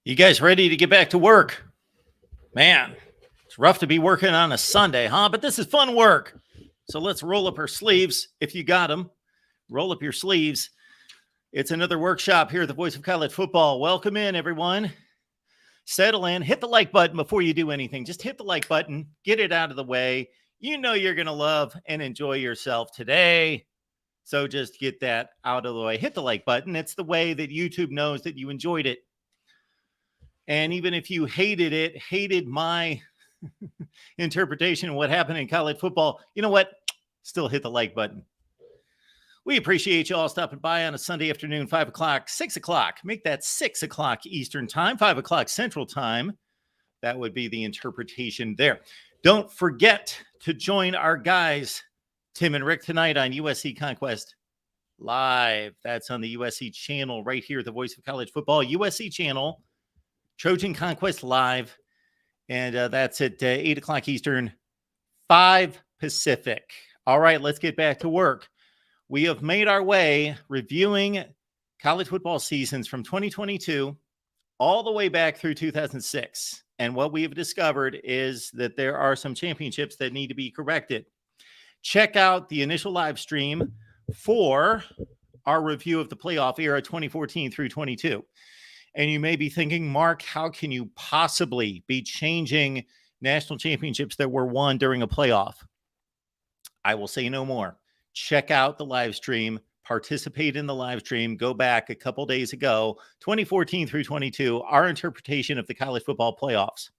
You guys ready to get back to work? Man, it's rough to be working on a Sunday, huh? But this is fun work. So let's roll up our sleeves. If you got them, roll up your sleeves. It's another workshop here at the Voice of College Football. Welcome in, everyone. Settle in. Hit the like button before you do anything. Just hit the like button. Get it out of the way. You know you're going to love and enjoy yourself today. So just get that out of the way. Hit the like button. It's the way that YouTube knows that you enjoyed it. And even if you hated my interpretation of what happened in college football, you know what? Still hit the like button. We appreciate you all stopping by on a Sunday afternoon, 5 o'clock, 6 o'clock. Make that 6 o'clock Eastern time, 5 o'clock Central time. That would be the interpretation there. Don't forget to join our guys, Tim and Rick, tonight on USC Conquest Live. That's on the USC channel right here, the Voice of College Football, USC channel. Trojan Conquest Live, and that's at 8 o'clock Eastern, 5 Pacific. All right, let's get back to work. We have made our way reviewing college football seasons from 2022 all the way back through 2006. And what we have discovered is that there are some championships that need to be corrected. Check out the initial live stream for our review of the playoff era 2014 through 22. And you may be thinking, Mark, how can you possibly be changing national championships that were won during a playoff? I will say no more. Check out the live stream, participate in the live stream, go back a couple days ago, 2014 through 22, our interpretation of the college football playoffs.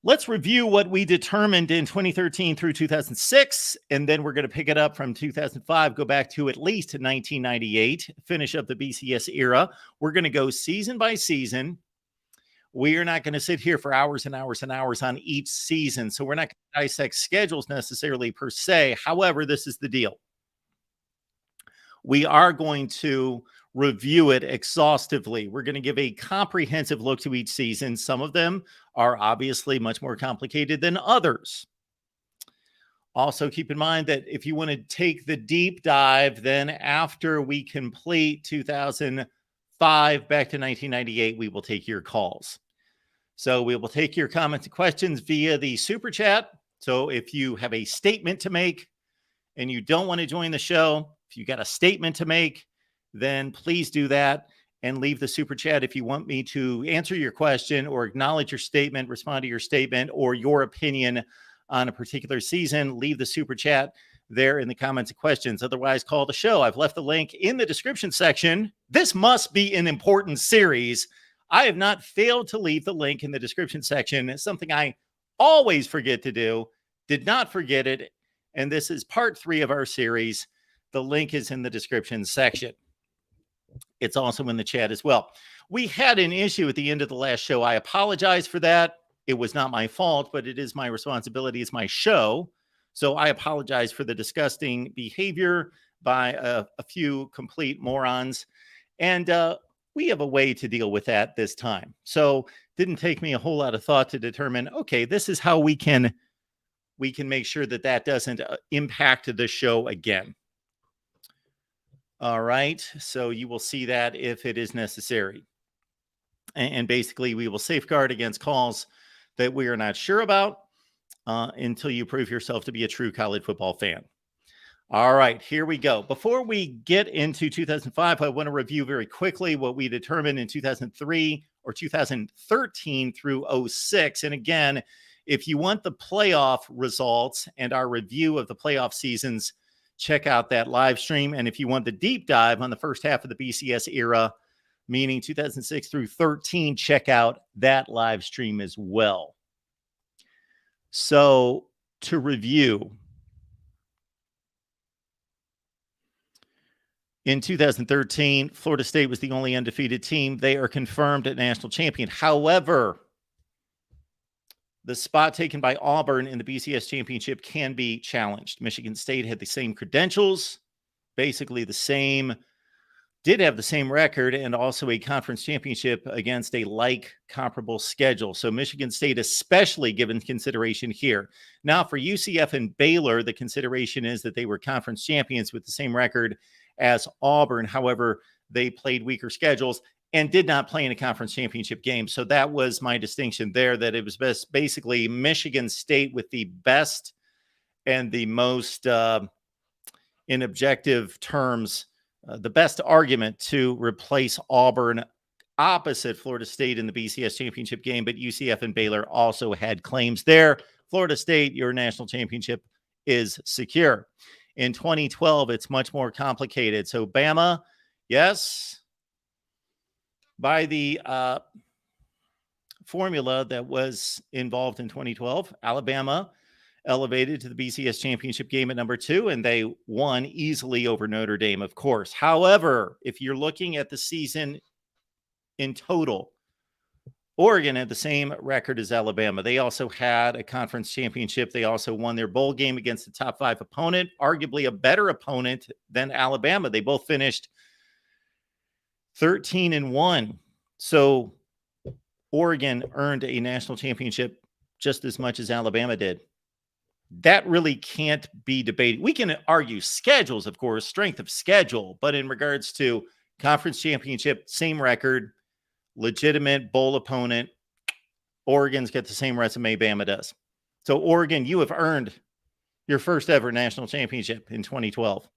Let's review what we determined in 2013 through 2006, and then we're going to pick it up from 2005, go back to at least 1998, finish up the BCS era. We're going to go season by season. We are not going to sit here for hours and hours and hours on each season, so we're not going to dissect schedules necessarily per se. However, this is the deal. We are going to review it exhaustively. We're going to give a comprehensive look to each season. Some of them are obviously much more complicated than others. Also, keep in mind that if you want to take the deep dive, then after we complete 2005 back to 1998, we will take your calls. So we will take your comments and questions via the super chat. So if you have a statement to make and you don't want to join the show, if you got a statement to make, then please do that and leave the super chat if you want me to answer your question or acknowledge your statement, respond to your statement, or your opinion on a particular season. Leave the super chat there in the comments and questions. Otherwise, call the show. I've left the link in the description section. This must be an important series. I have not failed to leave the link in the description section. It's something I always forget to do. Did not forget it. And this is part 3 of our series. The link is in the description section. It's also in the chat as well. We had an issue at the end of the last show. I apologize for that. It was not my fault, but it is my responsibility. It's my show. So I apologize for the disgusting behavior by a few complete morons. And we have a way to deal with that this time. So it didn't take me a whole lot of thought to determine, okay, this is how we can make sure that that doesn't impact the show again. All right, so you will see that if it is necessary. And basically, we will safeguard against calls that we are not sure about until you prove yourself to be a true college football fan. All right, here we go. Before we get into 2005, I want to review very quickly what we determined in 2003 or 2013 through 06. And again, if you want the playoff results and our review of the playoff seasons, check out that live stream. And if you want the deep dive on the first half of the BCS era, meaning 2006 through 13, check out that live stream as well. So to review, in 2013, Florida State was the only undefeated team. They are confirmed a national champion. However, the spot taken by Auburn in the BCS championship can be challenged. Michigan State had the same credentials, basically the same, did have the same record, and also a conference championship against a like comparable schedule. So Michigan State especially given consideration here. Now for UCF and Baylor, the consideration is that they were conference champions with the same record as Auburn. However, they played weaker schedules. and did not play in a conference championship game. So that was my distinction there, that it was basically Michigan State with the best and the most, in objective terms, the best argument to replace Auburn opposite Florida State in the BCS championship game, but UCF and Baylor also had claims there. Florida State, your national championship is secure. In 2012, it's much more complicated. So Bama, yes, by the formula that was involved in 2012, Alabama elevated to the BCS championship game at number 2, and they won easily over Notre Dame, of course. However, if you're looking at the season in total, Oregon had the same record as Alabama. They also had a conference championship. They also won their bowl game against a top 5 opponent, arguably a better opponent than Alabama. They both finished 13-1. So Oregon earned a national championship just as much as Alabama did. That really can't be debated. We can argue schedules, of course, strength of schedule, but in regards to conference championship, same record, legitimate bowl opponent, Oregon's got the same resume Bama does. So Oregon, you have earned your first ever national championship in 2012.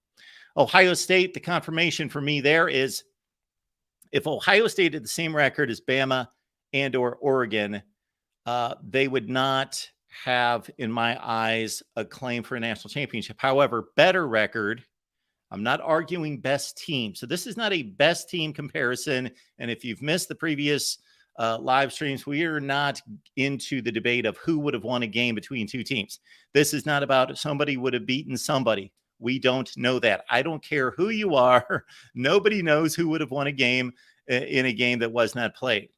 Ohio State, the confirmation for me there is if Ohio State had the same record as Bama and or Oregon, they would not have, in my eyes, a claim for a national championship. However, better record, I'm not arguing best team. So this is not a best team comparison. And if you've missed the previous live streams, we are not into the debate of who would have won a game between two teams. This is not about somebody would have beaten somebody. We don't know that. I don't care who you are. Nobody knows who would have won a game in a game that was not played.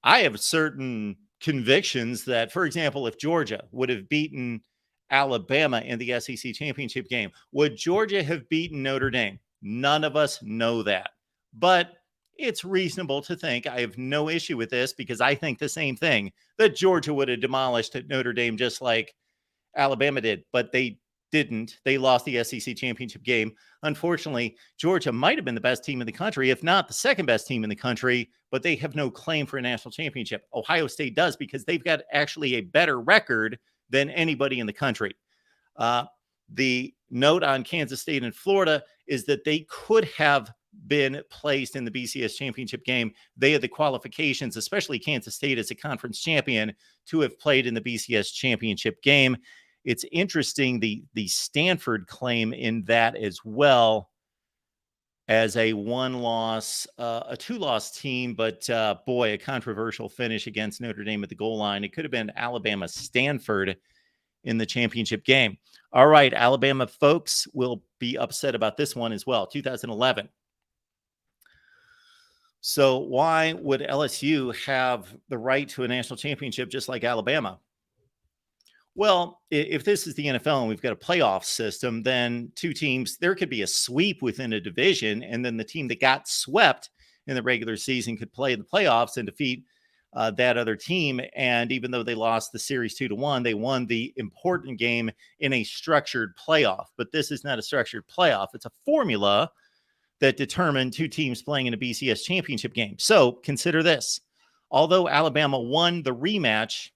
I have certain convictions that, for example, if Georgia would have beaten Alabama in the SEC championship game, would Georgia have beaten Notre Dame? None of us know that. But it's reasonable to think, I have no issue with this because I think the same thing, that Georgia would have demolished Notre Dame just like Alabama did. But they didn't. They lost the SEC championship game. Unfortunately, Georgia might have been the best team in the country, if not the second best team in the country, but they have no claim for a national championship. Ohio State does because they've got actually a better record than anybody in the country. The note on Kansas State and Florida is that they could have been placed in the BCS championship game. They had the qualifications, especially Kansas State as a conference champion, to have played in the BCS championship game. It's interesting, the Stanford claim in that as well, as a one-loss, a two-loss team, but boy, a controversial finish against Notre Dame at the goal line. It could have been Alabama-Stanford in the championship game. All right, Alabama folks will be upset about this one as well, 2011. So why would LSU have the right to a national championship just like Alabama? Well, if this is the NFL and we've got a playoff system, then two teams, there could be a sweep within a division, and then the team that got swept in the regular season could play in the playoffs and defeat that other team. And even though they lost the series 2-1, they won the important game in a structured playoff. But this is not a structured playoff. It's a formula that determined two teams playing in a BCS championship game. So consider this. Although Alabama won the rematch,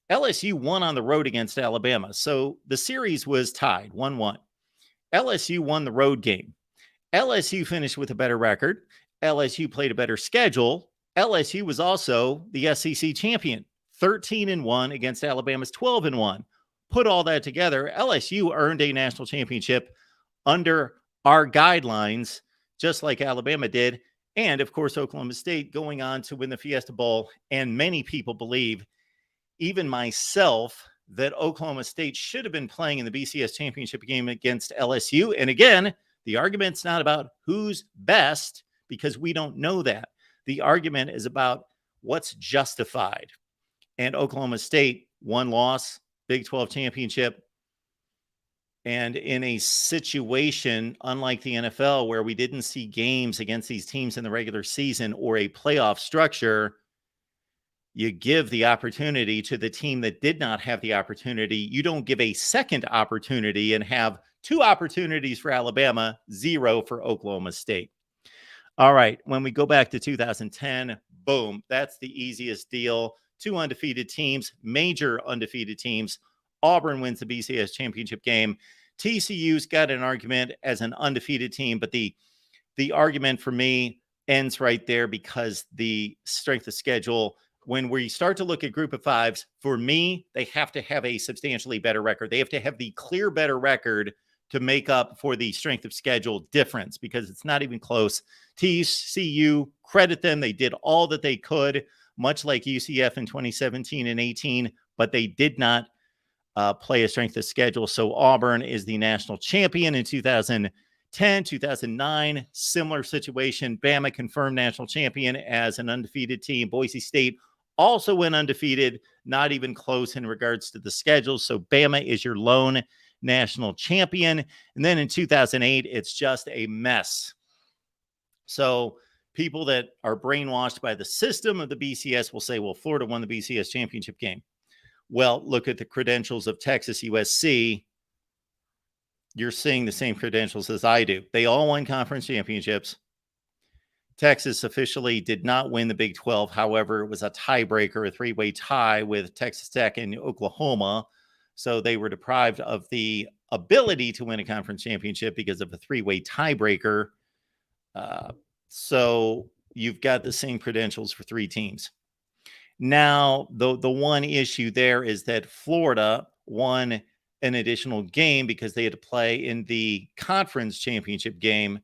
LSU won on the road against Alabama. So the series was tied 1-1. LSU won the road game. LSU finished with a better record. LSU played a better schedule. LSU was also the SEC champion, 13-1 against Alabama's 12-1. Put all that together, LSU earned a national championship under our guidelines, just like Alabama did. And of course, Oklahoma State going on to win the Fiesta Bowl. And many people believe, even myself, that Oklahoma State should have been playing in the BCS championship game against LSU. And again, the argument's not about who's best, because we don't know that. The argument is about what's justified. And Oklahoma State, one loss, Big 12 championship. And in a situation unlike the NFL, where we didn't see games against these teams in the regular season or a playoff structure, you give the opportunity to the team that did not have the opportunity. You don't give a second opportunity and have two opportunities for Alabama, 0 for Oklahoma State. All right. When we go back to 2010, boom, that's the easiest deal. 2 undefeated teams, major undefeated teams. Auburn wins the BCS championship game. TCU's got an argument as an undefeated team, but the argument for me ends right there because the strength of schedule, when we start to look at group of fives, for me, they have to have a substantially better record. They have to have the clear better record to make up for the strength of schedule difference because it's not even close. TCU, credit them. They did all that they could, much like UCF in 2017 and 18, but they did not play a strength of schedule. So Auburn is the national champion in 2010, 2009, similar situation. Bama confirmed national champion as an undefeated team. Boise State also went undefeated, not even close in regards to the schedule. So Bama is your lone national champion. And then in 2008, it's just a mess. So people that are brainwashed by the system of the BCS will say, well, Florida won the BCS championship game. Well, look at the credentials of Texas USC. You're seeing the same credentials as I do. They all won conference championships. Texas officially did not win the Big 12. However, it was a tiebreaker, a 3-way tie with Texas Tech and Oklahoma. So they were deprived of the ability to win a conference championship because of a 3-way tiebreaker. So you've got the same credentials for 3 teams. Now, the one issue there is that Florida won an additional game because they had to play in the conference championship game.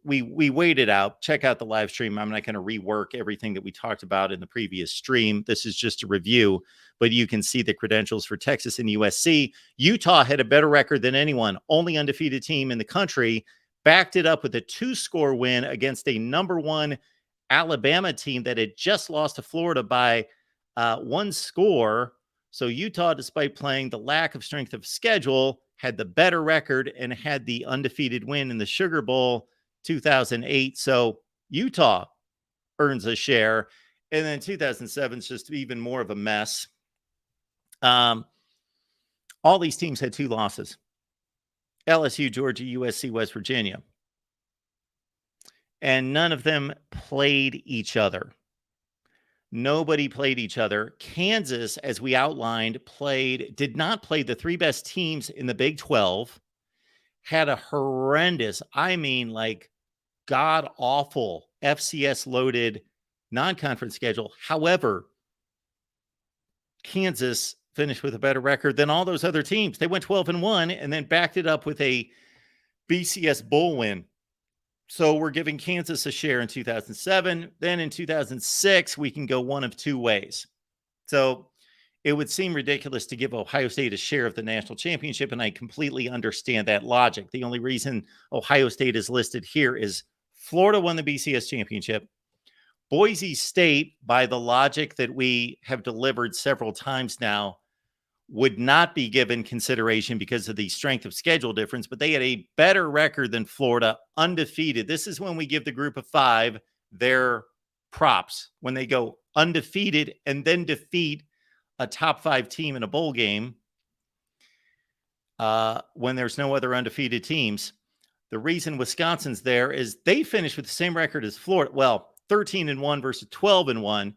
We waited out. Check out the live stream. I'm not going to rework everything that we talked about in the previous stream. This is just a review, but you can see the credentials for Texas and USC. Utah had a better record than anyone, only undefeated team in the country, backed it up with a 2-score win against a number 1 Alabama team that had just lost to Florida by 1 score. So Utah, despite playing the lack of strength of schedule, had the better record and had the undefeated win in the Sugar Bowl 2008. So Utah earns a share. And then 2007 is just even more of a mess. All these teams had 2 losses. LSU, Georgia, USC, West Virginia. And none of them played each other. Nobody played each other. Kansas, as we outlined, did not play the 3 best teams in the Big 12, had a horrendous, god-awful FCS-loaded non-conference schedule. However, Kansas finished with a better record than all those other teams. They went 12-1 and then backed it up with a BCS bowl win. So we're giving Kansas a share in 2007. Then in 2006, we can go one of 2 ways. So it would seem ridiculous to give Ohio State a share of the national championship, and I completely understand that logic. The only reason Ohio State is listed here is Florida won the BCS championship. Boise State, by the logic that we have delivered several times now, would not be given consideration because of the strength of schedule difference, but they had a better record than Florida, undefeated. This is when we give the group of 5 their props, when they go undefeated and then defeat a top 5 team in a bowl game when there's no other undefeated teams. The reason Wisconsin's there is they finished with the same record as Florida. Well, 13-1 versus 12-1,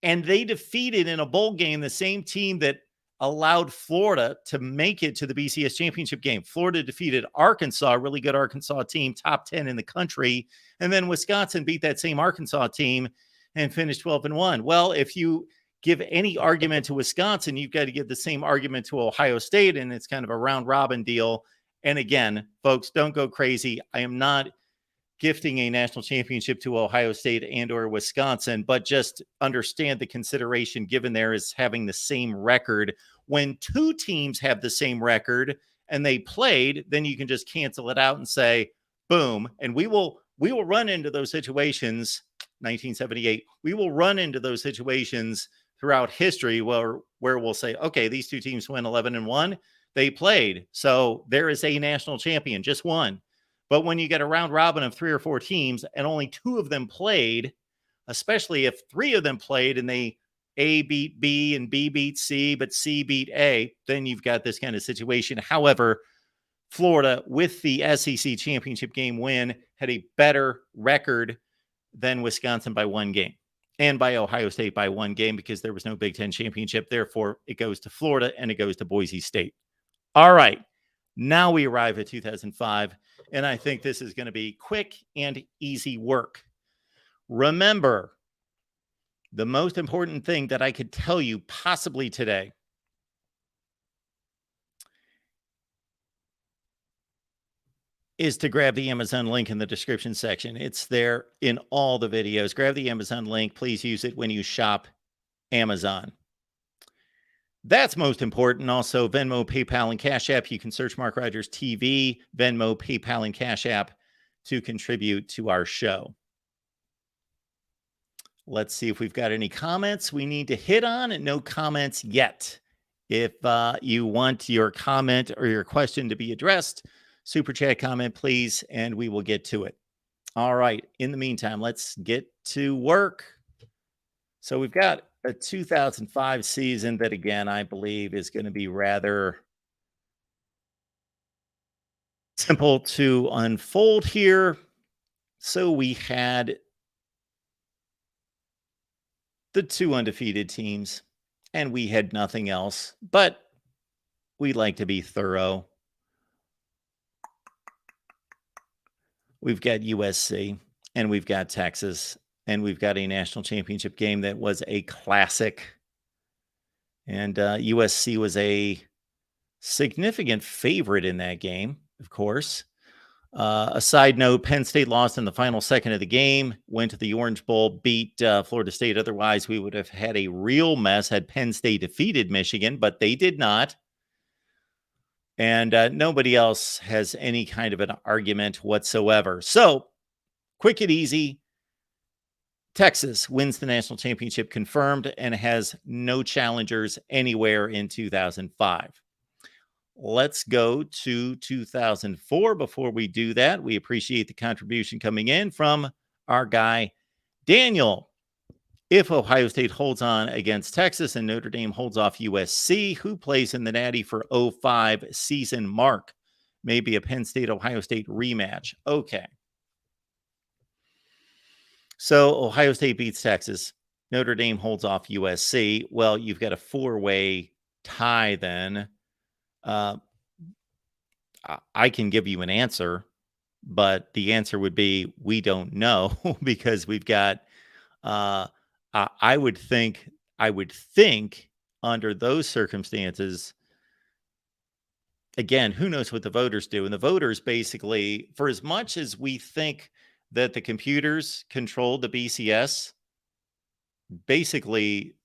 and they defeated in a bowl game the same team that allowed Florida to make it to the BCS championship game. Florida defeated Arkansas, a really good Arkansas team, top 10 in the country. And then Wisconsin beat that same Arkansas team and finished 12-1. Well, if you give any argument to Wisconsin, you've got to give the same argument to Ohio State, and it's kind of a round robin deal. And again, folks, don't go crazy. I am not gifting a national championship to Ohio State and or Wisconsin, but just understand the consideration given there is having the same record. When 2 teams have the same record and they played, then you can just cancel it out and say, boom. And we will run into those situations, 1978, we will run into those situations throughout history where we'll say, okay, these 2 teams went 11-1, they played. So there is a national champion, just one. But when you get a round robin of 3 or 4 teams and only 2 of them played, especially if 3 of them played and A beat B and B beat C, but C beat A, then you've got this kind of situation. However, Florida, with the SEC championship game win, had a better record than Wisconsin by 1 game and by Ohio State by 1 game because there was no Big Ten championship. Therefore, it goes to Florida and it goes to Boise State. All right. Now we arrive at 2005, and I think this is going to be quick and easy work. Remember, the most important thing that I could tell you possibly today is to grab the Amazon link in the description section. It's there in all the videos. Grab the Amazon link. Please use it when you shop Amazon. That's most important. Also, Venmo, PayPal, and Cash App. You can search Mark Rogers TV, Venmo, PayPal, and Cash App to contribute to our show. Let's see if we've got any comments we need to hit on, and no comments yet. If you want your comment or your question to be addressed, super chat comment, please, and we will get to it. All right. In the meantime, let's get to work. So we've got a 2005 season that, again, I believe is going to be rather simple to unfold here. So we had the 2 undefeated teams, and we had nothing else, but we like to be thorough. We've got USC, and we've got Texas, and we've got a national championship game that was a classic. And USC was a significant favorite in that game, of course. A side note, Penn State lost in the final second of the game, went to the Orange Bowl, beat Florida State. Otherwise, we would have had a real mess had Penn State defeated Michigan, but they did not. And nobody else has any kind of an argument whatsoever. So, quick and easy, Texas wins the national championship confirmed and has no challengers anywhere in 2005. Let's go to 2004. Before we do that, we appreciate the contribution coming in from our guy, Daniel. If Ohio State holds on against Texas and Notre Dame holds off USC, who plays in the Natty for 05 season, Mark? Maybe a Penn State-Ohio State rematch. Okay. So Ohio State beats Texas. Notre Dame holds off USC. Well, you've got a 4-way tie then. I can give you an answer, but the answer would be we don't know because we've got I would think under those circumstances, again, who knows what the voters do? And the voters basically, for as much as we think that the computers control the BCS, basically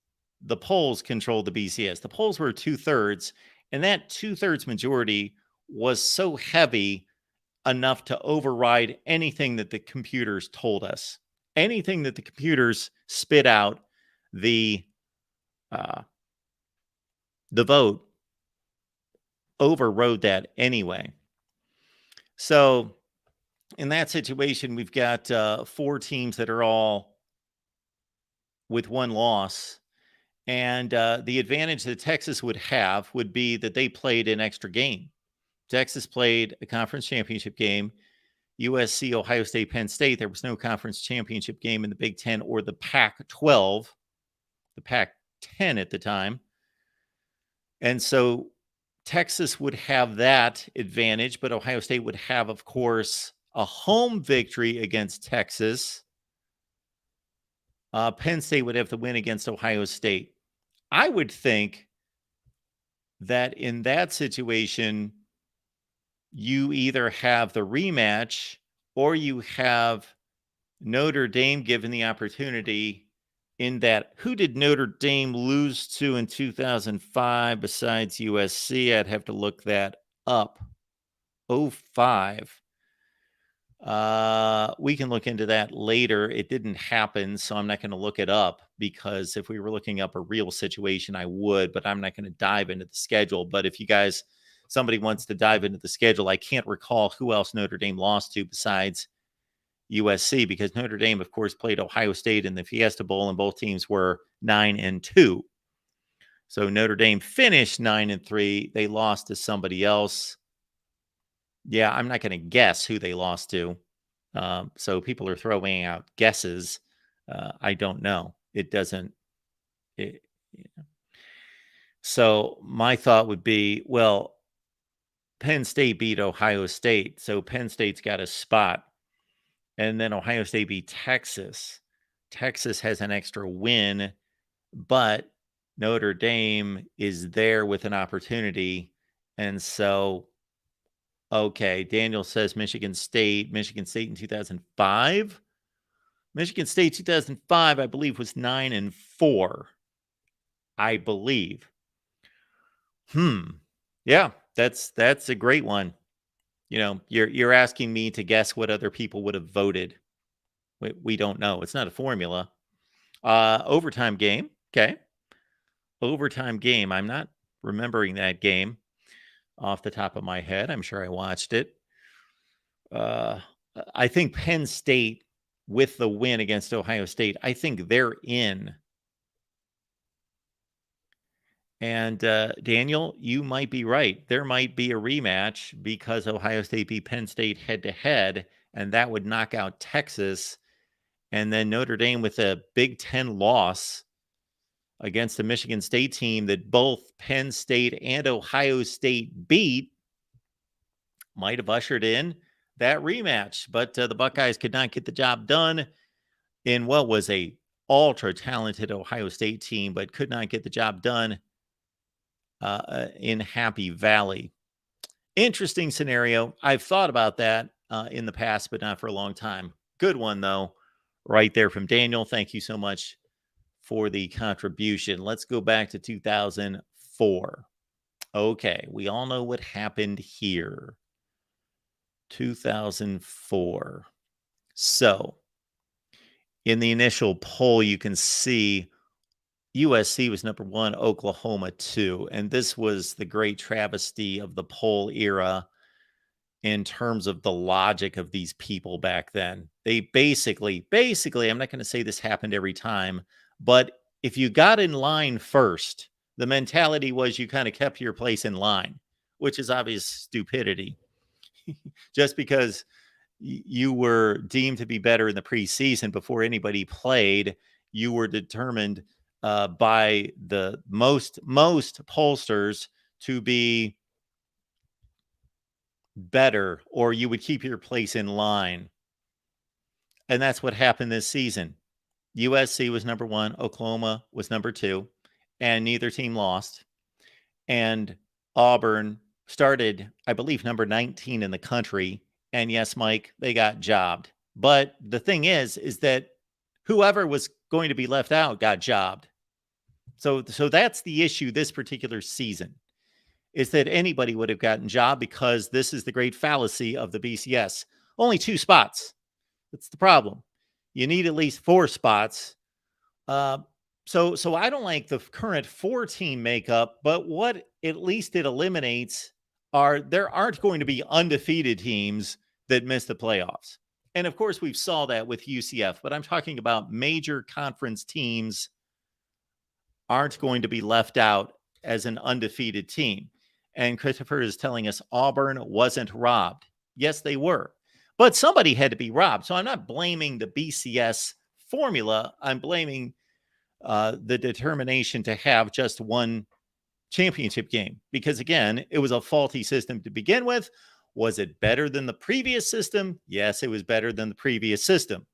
the polls controlled the BCS. The polls were 2/3, and that 2/3 majority was so heavy enough to override anything that the computers told us. Anything that the computers spit out, the vote overrode that anyway. So in that situation, we've got 4 teams that are all with 1 loss. And the advantage that Texas would have would be that they played an extra game. Texas played a conference championship game. USC, Ohio State, Penn State, there was no conference championship game in the Big Ten or the Pac-12, the Pac-10 at the time. And so Texas would have that advantage, but Ohio State would have, of course, a home victory against Texas. Penn State would have the win against Ohio State. I would think that in that situation, you either have the rematch or you have Notre Dame given the opportunity in that. Who did Notre Dame lose to in 2005 besides USC? I'd have to look that up. 05. We can look into that later. It didn't happen, so I'm not going to look it up because if we were looking up a real situation, I would, but I'm not going to dive into the schedule. But if you guys, somebody wants to dive into the schedule, I can't recall who else Notre Dame lost to besides USC because Notre Dame, of course, played Ohio State in the Fiesta Bowl, and both teams were 9-2. So Notre Dame finished 9-3. They lost to somebody else. Yeah, I'm not going to guess who they lost to. So people are throwing out guesses. I don't know. It doesn't. It, yeah. So my thought would be, well, Penn State beat Ohio State, so Penn State's got a spot, and then Ohio State beat Texas. Texas has an extra win, but Notre Dame is there with an opportunity, and so okay, Daniel says Michigan State in 2005. Michigan State 2005, I believe, was 9-4. I believe. Yeah, that's a great one. You know, you're asking me to guess what other people would have voted. We don't know. It's not a formula. Overtime game. Okay. Overtime game. I'm not remembering that game off the top of my head. I'm sure I watched it. I think Penn State, with the win against Ohio State, I think they're in. And Daniel, you might be right. There might be a rematch because Ohio State beat Penn State head to head, and that would knock out Texas. And then Notre Dame with a Big Ten loss against a Michigan State team that both Penn State and Ohio State beat might have ushered in that rematch. But the Buckeyes could not get the job done in what was a ultra talented Ohio State team, but could not get the job done in Happy Valley. Interesting scenario. I've thought about that in the past, but not for a long time. Good one, though, right there from Daniel. Thank you so much for the contribution. Let's go back to 2004. Okay, we all know what happened here. 2004. So, in the initial poll, you can see USC was number 1, Oklahoma 2. And this was the great travesty of the poll era in terms of the logic of these people back then. They basically, I'm not going to say this happened every time, but if you got in line first, the mentality was you kind of kept your place in line, which is obvious stupidity. Just because you were deemed to be better in the preseason before anybody played, you were determined by the most pollsters to be better, or you would keep your place in line. And that's what happened this season. USC was number 1, Oklahoma was number 2, and neither team lost. And Auburn started, I believe, number 19 in the country. And yes, Mike, they got jobbed. But the thing is that whoever was going to be left out got jobbed. So that's the issue this particular season, is that anybody would have gotten jobbed, because this is the great fallacy of the BCS. Only 2 spots. That's the problem. You need at least 4 spots. So I don't like the current 4-team makeup, but what at least it eliminates are there aren't going to be undefeated teams that miss the playoffs. And of course, we've saw that with UCF, but I'm talking about major conference teams aren't going to be left out as an undefeated team. And Christopher is telling us Auburn wasn't robbed. Yes, they were. But somebody had to be robbed. So I'm not blaming the BCS formula. I'm blaming the determination to have just one championship game. Because again, it was a faulty system to begin with. Was it better than the previous system? Yes, it was better than the previous system.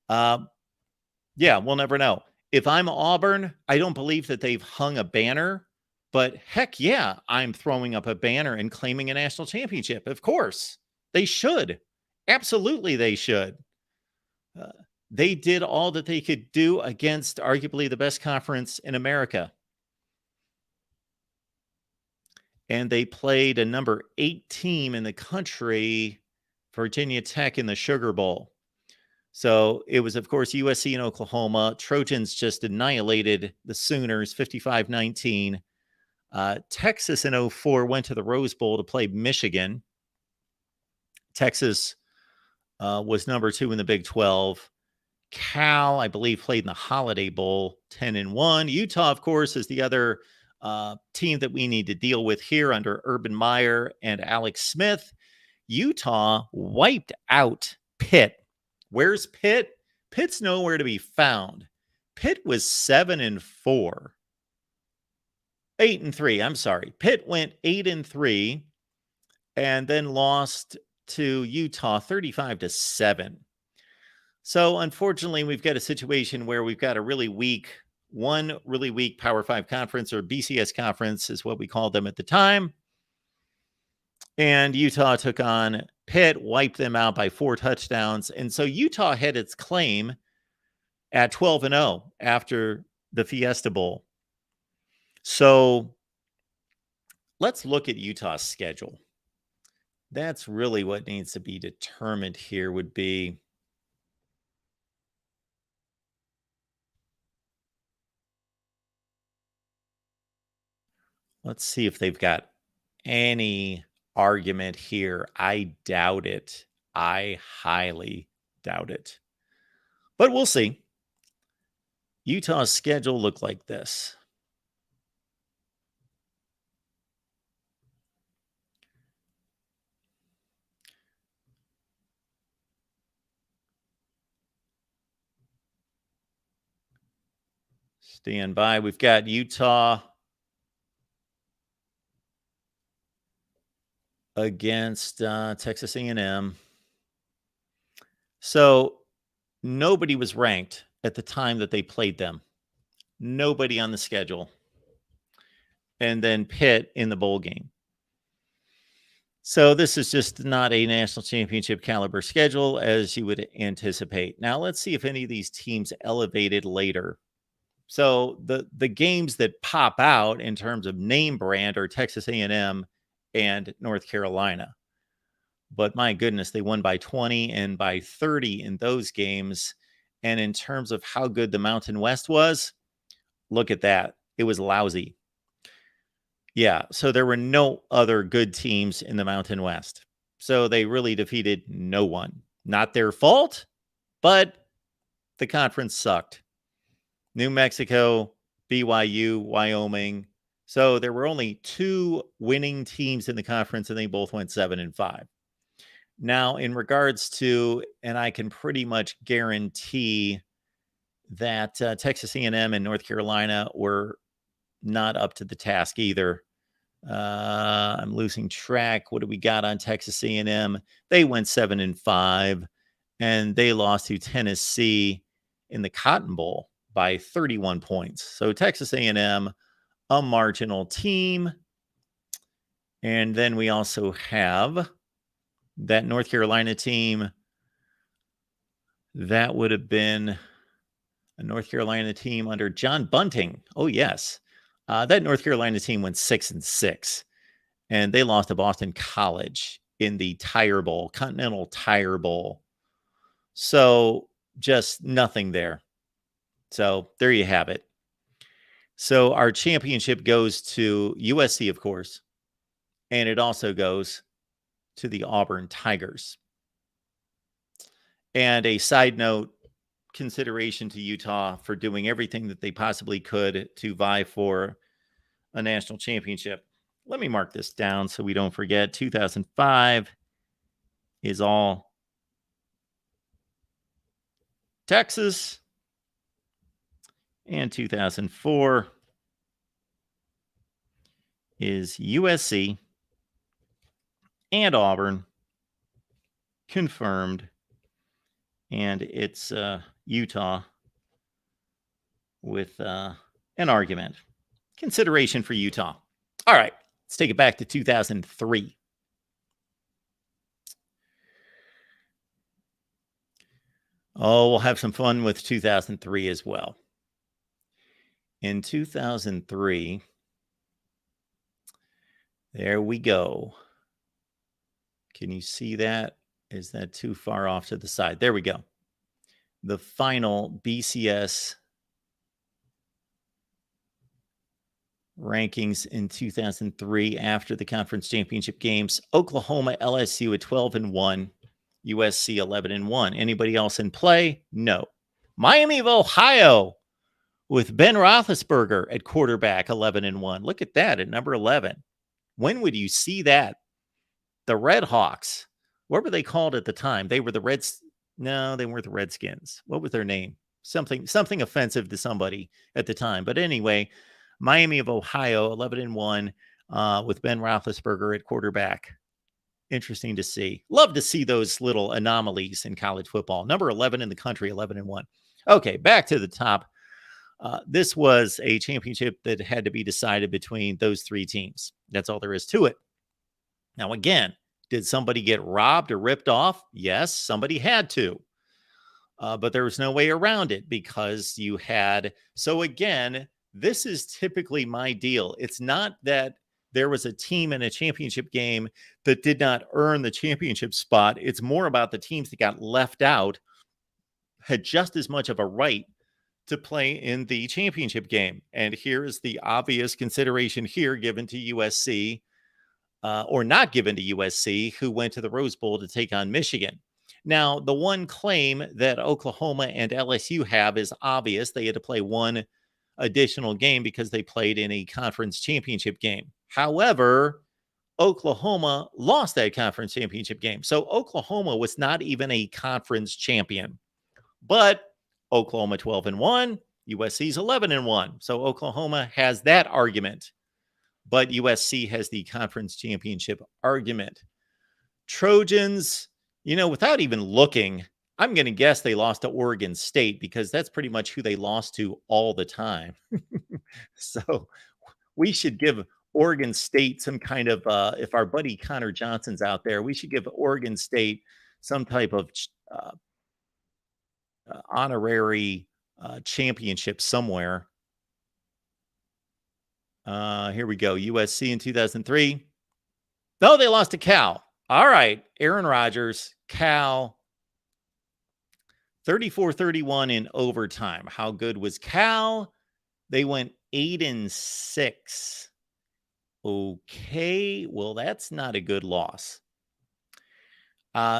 Yeah, we'll never know. If I'm Auburn, I don't believe that they've hung a banner, but heck yeah, I'm throwing up a banner and claiming a national championship. Of course, they should. Absolutely, they should. They did all that they could do against arguably the best conference in America. And they played a number 8 team in the country, Virginia Tech, in the Sugar Bowl. So it was, of course, USC and Oklahoma. Trojans just annihilated the Sooners 55-19. Texas in 2004 went to the Rose Bowl to play Michigan. Texas was number 2 in the Big 12. Cal, I believe, played in the Holiday Bowl 10-1. Utah, of course, is the other team that we need to deal with here under Urban Meyer and Alex Smith. Utah wiped out Pitt. Where's Pitt? Pitt's nowhere to be found. Pitt was 7-4. 8-3. I'm sorry. Pitt went 8-3 and then lost to Utah 35-7. So unfortunately, we've got a situation where we've got one really weak Power 5 conference, or BCS conference is what we called them at the time. And Utah took on Pitt, wiped them out by 4 touchdowns. And so Utah had its claim at 12-0 after the Fiesta Bowl. So let's look at Utah's schedule. That's really what needs to be determined here would be let's see if they've got any argument here. I doubt it. I highly doubt it. But we'll see. Utah's schedule looked like this. Stand by. We've got Utah against Texas A&M. So nobody was ranked at the time that they played them. Nobody on the schedule. And then Pitt in the bowl game. So this is just not a national championship caliber schedule as you would anticipate. Now let's see if any of these teams elevated later. So the games that pop out in terms of name brand are Texas A&M and North Carolina. But my goodness, they won by 20 and by 30 in those games. And in terms of how good the Mountain West was, look at that. It was lousy. Yeah, so there were no other good teams in the Mountain West. So they really defeated no one. Not their fault, but the conference sucked. New Mexico, BYU, Wyoming. So there were only 2 winning teams in the conference, and they both went 7-5. Now, in regards to, and I can pretty much guarantee that Texas A&M and North Carolina were not up to the task either. I'm losing track. What do we got on Texas A&M? They went 7-5, and they lost to Tennessee in the Cotton Bowl by 31 points. So Texas A&M, a marginal team. And then we also have that North Carolina team. That would have been a North Carolina team under John Bunting. Oh, yes. That North Carolina team went 6-6, and they lost to Boston College in the Tire Bowl, Continental Tire Bowl. So just nothing there. So there you have it. So our championship goes to USC, of course, and it also goes to the Auburn Tigers. And a side note, consideration to Utah for doing everything that they possibly could to vie for a national championship. Let me mark this down so we don't forget. 2005 is all Texas, and 2004 is USC and Auburn. Confirmed. And it's Utah with an argument. Consideration for Utah. All right, let's take it back to 2003. Oh, we'll have some fun with 2003 as well. In 2003, there we go. Can you see that? Is that too far off to the side? There we go. The final BCS rankings in 2003 after the conference championship games. Oklahoma, LSU at 12-1, USC 11-1. Anybody else in play? No. Miami of Ohio with Ben Roethlisberger at quarterback 11-1. Look at that at number 11. When would you see that? The Red Hawks What were they called at the time? They were the Reds. No, they weren't the Redskins. What was their name? Something offensive to somebody at the time. But anyway, Miami of Ohio, 11-1, with Ben Roethlisberger at quarterback. Interesting to see. Love to see those little anomalies in college football. Number 11 in the country, 11-1. Okay, back to the top. This was a championship that had to be decided between those three teams. That's all there is to it. Now, again, did somebody get robbed or ripped off? Yes, somebody had to. But there was no way around it because you had. So again, this is typically my deal. It's not that there was a team in a championship game that did not earn the championship spot. It's more about the teams that got left out had just as much of a right to play in the championship game. And here is the obvious consideration here given to USC, or not given to USC, who went to the Rose Bowl to take on Michigan. Now, the one claim that Oklahoma and LSU have is obvious. They had to play one additional game because they played in a conference championship game. However, Oklahoma lost that conference championship game. So Oklahoma was not even a conference champion. But Oklahoma 12-1, USC's 11-1. So Oklahoma has that argument. But USC has the conference championship argument. Trojans, without even looking, I'm going to guess they lost to Oregon State because that's pretty much who they lost to all the time. So we should give Oregon State some kind of, if our buddy Connor Johnson's out there, we should give Oregon State some type of honorary championship somewhere. Here we go. USC in 2003. No, they lost to Cal. All right. Aaron Rodgers, Cal, 34-31 in overtime. How good was Cal? They went 8-6. Okay. Well, that's not a good loss.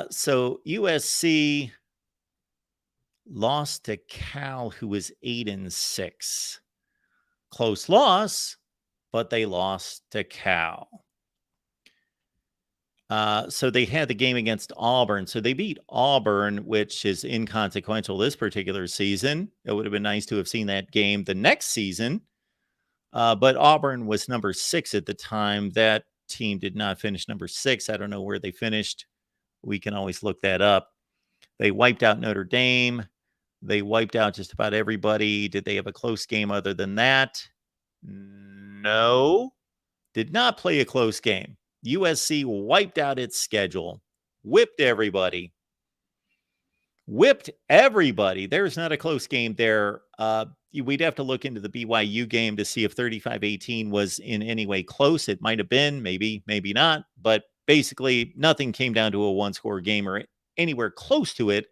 So USC lost to Cal, who was 8-6. Close loss, but they lost to Cal. So they had the game against Auburn. So they beat Auburn, which is inconsequential this particular season. It would have been nice to have seen that game the next season. But Auburn was number 6 at the time. That team did not finish number 6. I don't know where they finished. We can always look that up. They wiped out Notre Dame. They wiped out just about everybody. Did they have a close game other than that? No. Did not play a close game. USC wiped out its schedule. Whipped everybody. There's not a close game there. We'd have to look into the BYU game to see if 35-18 was in any way close. It might have been, maybe not. But basically, nothing came down to a one-score game or anywhere close to it.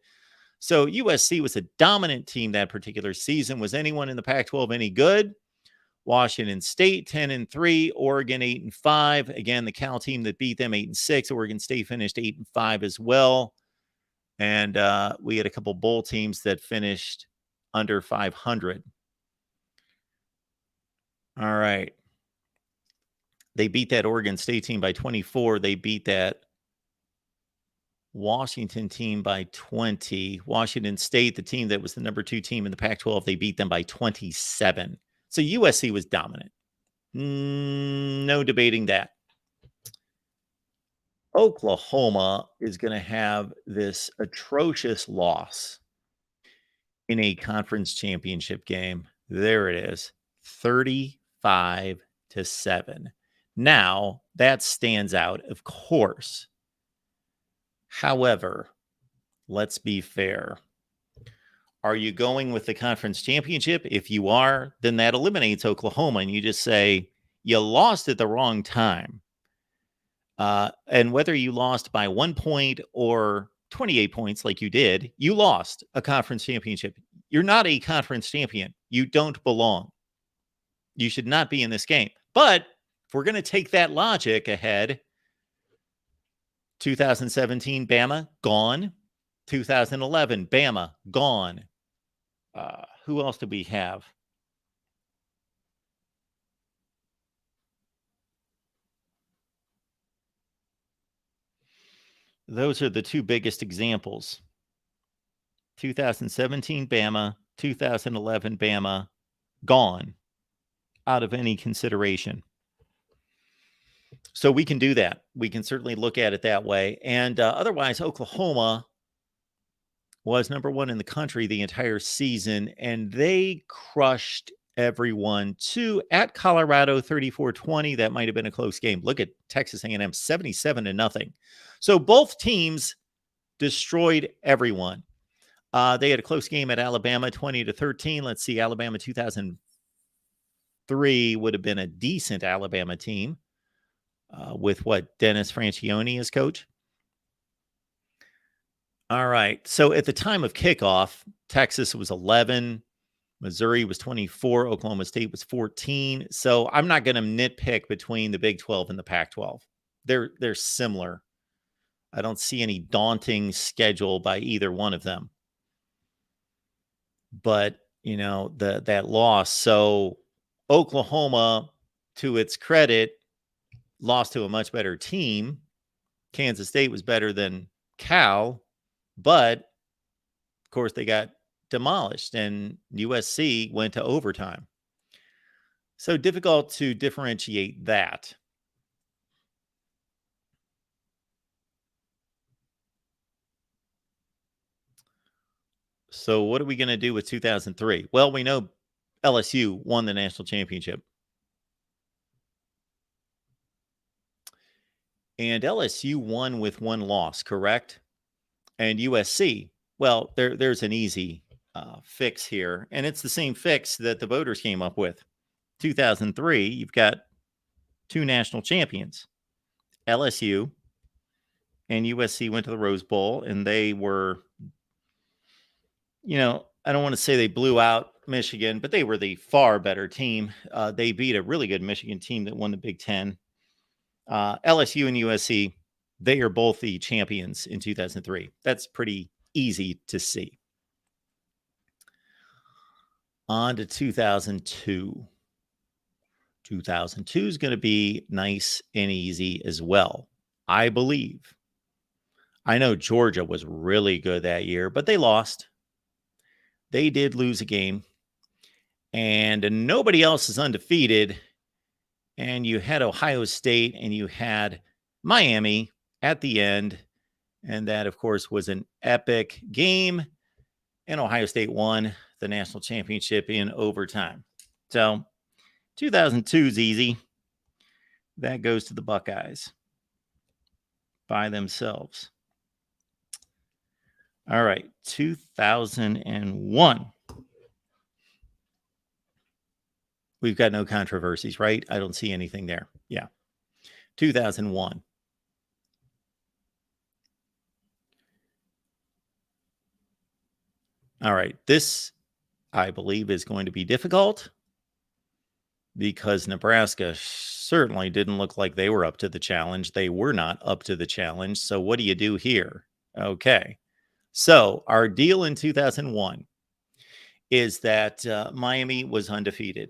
So USC was a dominant team that particular season. Was anyone in the Pac-12 any good? Washington State 10-3, Oregon 8-5. Again, the Cal team that beat them 8-6. Oregon State finished 8-5 as well. And we had a couple bowl teams that finished under 500. All right. They beat that Oregon State team by 24. They beat that Washington team by 20. Washington State, the team that was the number 2 team in the Pac-12, they beat them by 27. So USC was dominant. No debating that. Oklahoma is going to have this atrocious loss in a conference championship game. There it is, 35-7. Now, that stands out, of course. However, let's be fair. Are you going with the conference championship? If you are, then that eliminates Oklahoma, and you just say you lost at the wrong time. And whether you lost by 1 point or 28 points like you did, you lost a conference championship. You're not a conference champion. You don't belong. You should not be in this game. But if we're going to take that logic ahead, 2017, Bama, gone. 2011, Bama, gone. Who else did we have? Those are the two biggest examples. 2017 Bama, 2011 Bama, gone out of any consideration. So we can do that. We can certainly look at it that way. And otherwise, Oklahoma was number one in the country the entire season, and they crushed everyone to at Colorado 34-20. That might have been a close game. Look at Texas A&M 77-0. So both teams destroyed everyone. They had a close game at Alabama 20-13. Let's see, Alabama 2003 would have been a decent Alabama team with what, Dennis Francione as coach. All right. So at the time of kickoff, Texas was 11, Missouri was 24, Oklahoma State was 14. So I'm not going to nitpick between the Big 12 and the Pac-12. They're similar. I don't see any daunting schedule by either one of them. But, you know, that loss. So Oklahoma, to its credit, lost to a much better team. Kansas State was better than Cal, but of course they got demolished and USC went to overtime. So difficult to differentiate that. So what are we going to do with 2003? Well, we know LSU won the national championship. And LSU won with one loss, correct? And USC, well, there's an easy fix here. And it's the same fix that the voters came up with. 2003, you've got two national champions. LSU and USC went to the Rose Bowl, and they were, you know, I don't want to say they blew out Michigan, but they were the far better team. They beat a really good Michigan team that won the Big Ten. LSU and USC, they are both the champions in 2003. That's pretty easy to see. On to 2002. 2002 is going to be nice and easy as well, I believe. I know Georgia was really good that year, but they lost. They did lose a game, and nobody else is undefeated. And you had Ohio State and you had Miami at the end. And that, of course, was an epic game. And Ohio State won the national championship in overtime. So 2002 is easy. That goes to the Buckeyes by themselves. All right, 2001. We've got no controversies, right? I don't see anything there. Yeah. 2001. All right. This, I believe, is going to be difficult because Nebraska certainly didn't look like they were up to the challenge. They were not up to the challenge. So what do you do here? Okay. So our deal in 2001 is that Miami was undefeated.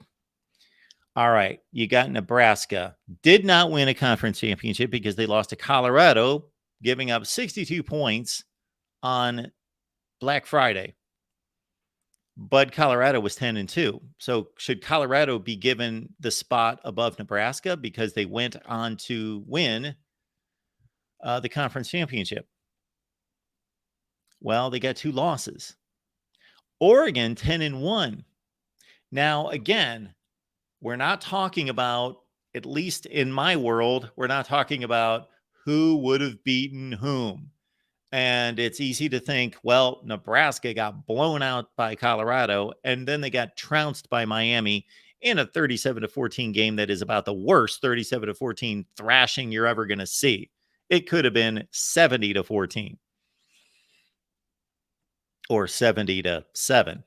All right, you got Nebraska. Did not win a conference championship because they lost to Colorado, giving up 62 points on Black Friday. But Colorado was 10-2. So should Colorado be given the spot above Nebraska because they went on to win the conference championship? Well, they got two losses. Oregon 10-1. Now, again, we're not talking about, at least in my world, we're not talking about who would have beaten whom. And it's easy to think, well, Nebraska got blown out by Colorado, and then they got trounced by Miami in a 37-14 game that is about the worst 37-14 thrashing you're ever going to see. It could have been 70-14 or 70-7.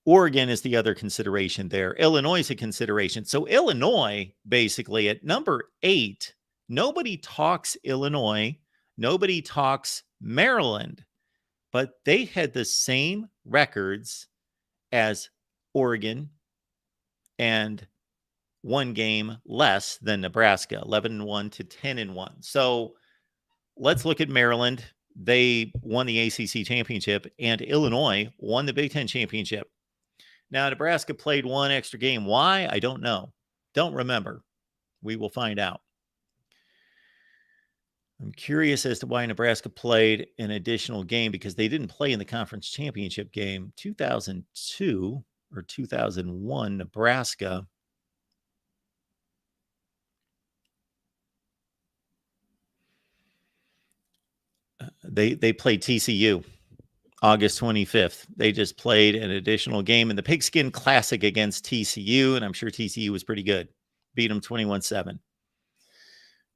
Oregon is the other consideration there. Illinois is a consideration. So Illinois, basically at number 8, nobody talks Illinois. Nobody talks Maryland. But they had the same records as Oregon and one game less than Nebraska, 11-1 to 10-1. So let's look at Maryland. They won the ACC championship, and Illinois won the Big Ten championship. Now, Nebraska played one extra game. Why? I don't know. Don't remember. We will find out. I'm curious as to why Nebraska played an additional game, because they didn't play in the conference championship game. 2002 or 2001, Nebraska. They played TCU August 25th. They just played an additional game in the Pigskin Classic against TCU, and I'm sure TCU was pretty good. Beat them 21-7.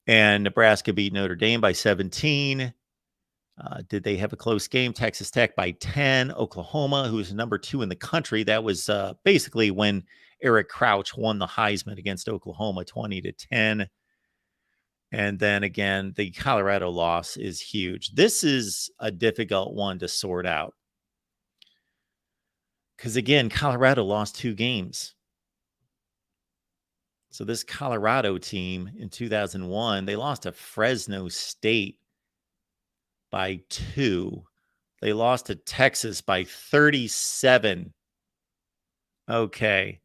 And Nebraska beat Notre Dame by 17. Did they have a close game? Texas Tech by 10. Oklahoma, who is number 2 in the country. That was basically when Eric Crouch won the Heisman against Oklahoma, 20-10. And then again, the Colorado loss is huge. This is a difficult one to sort out. Because again, Colorado lost 2 games. So this Colorado team in 2001, they lost to Fresno State by 2. They lost to Texas by 37. Okay.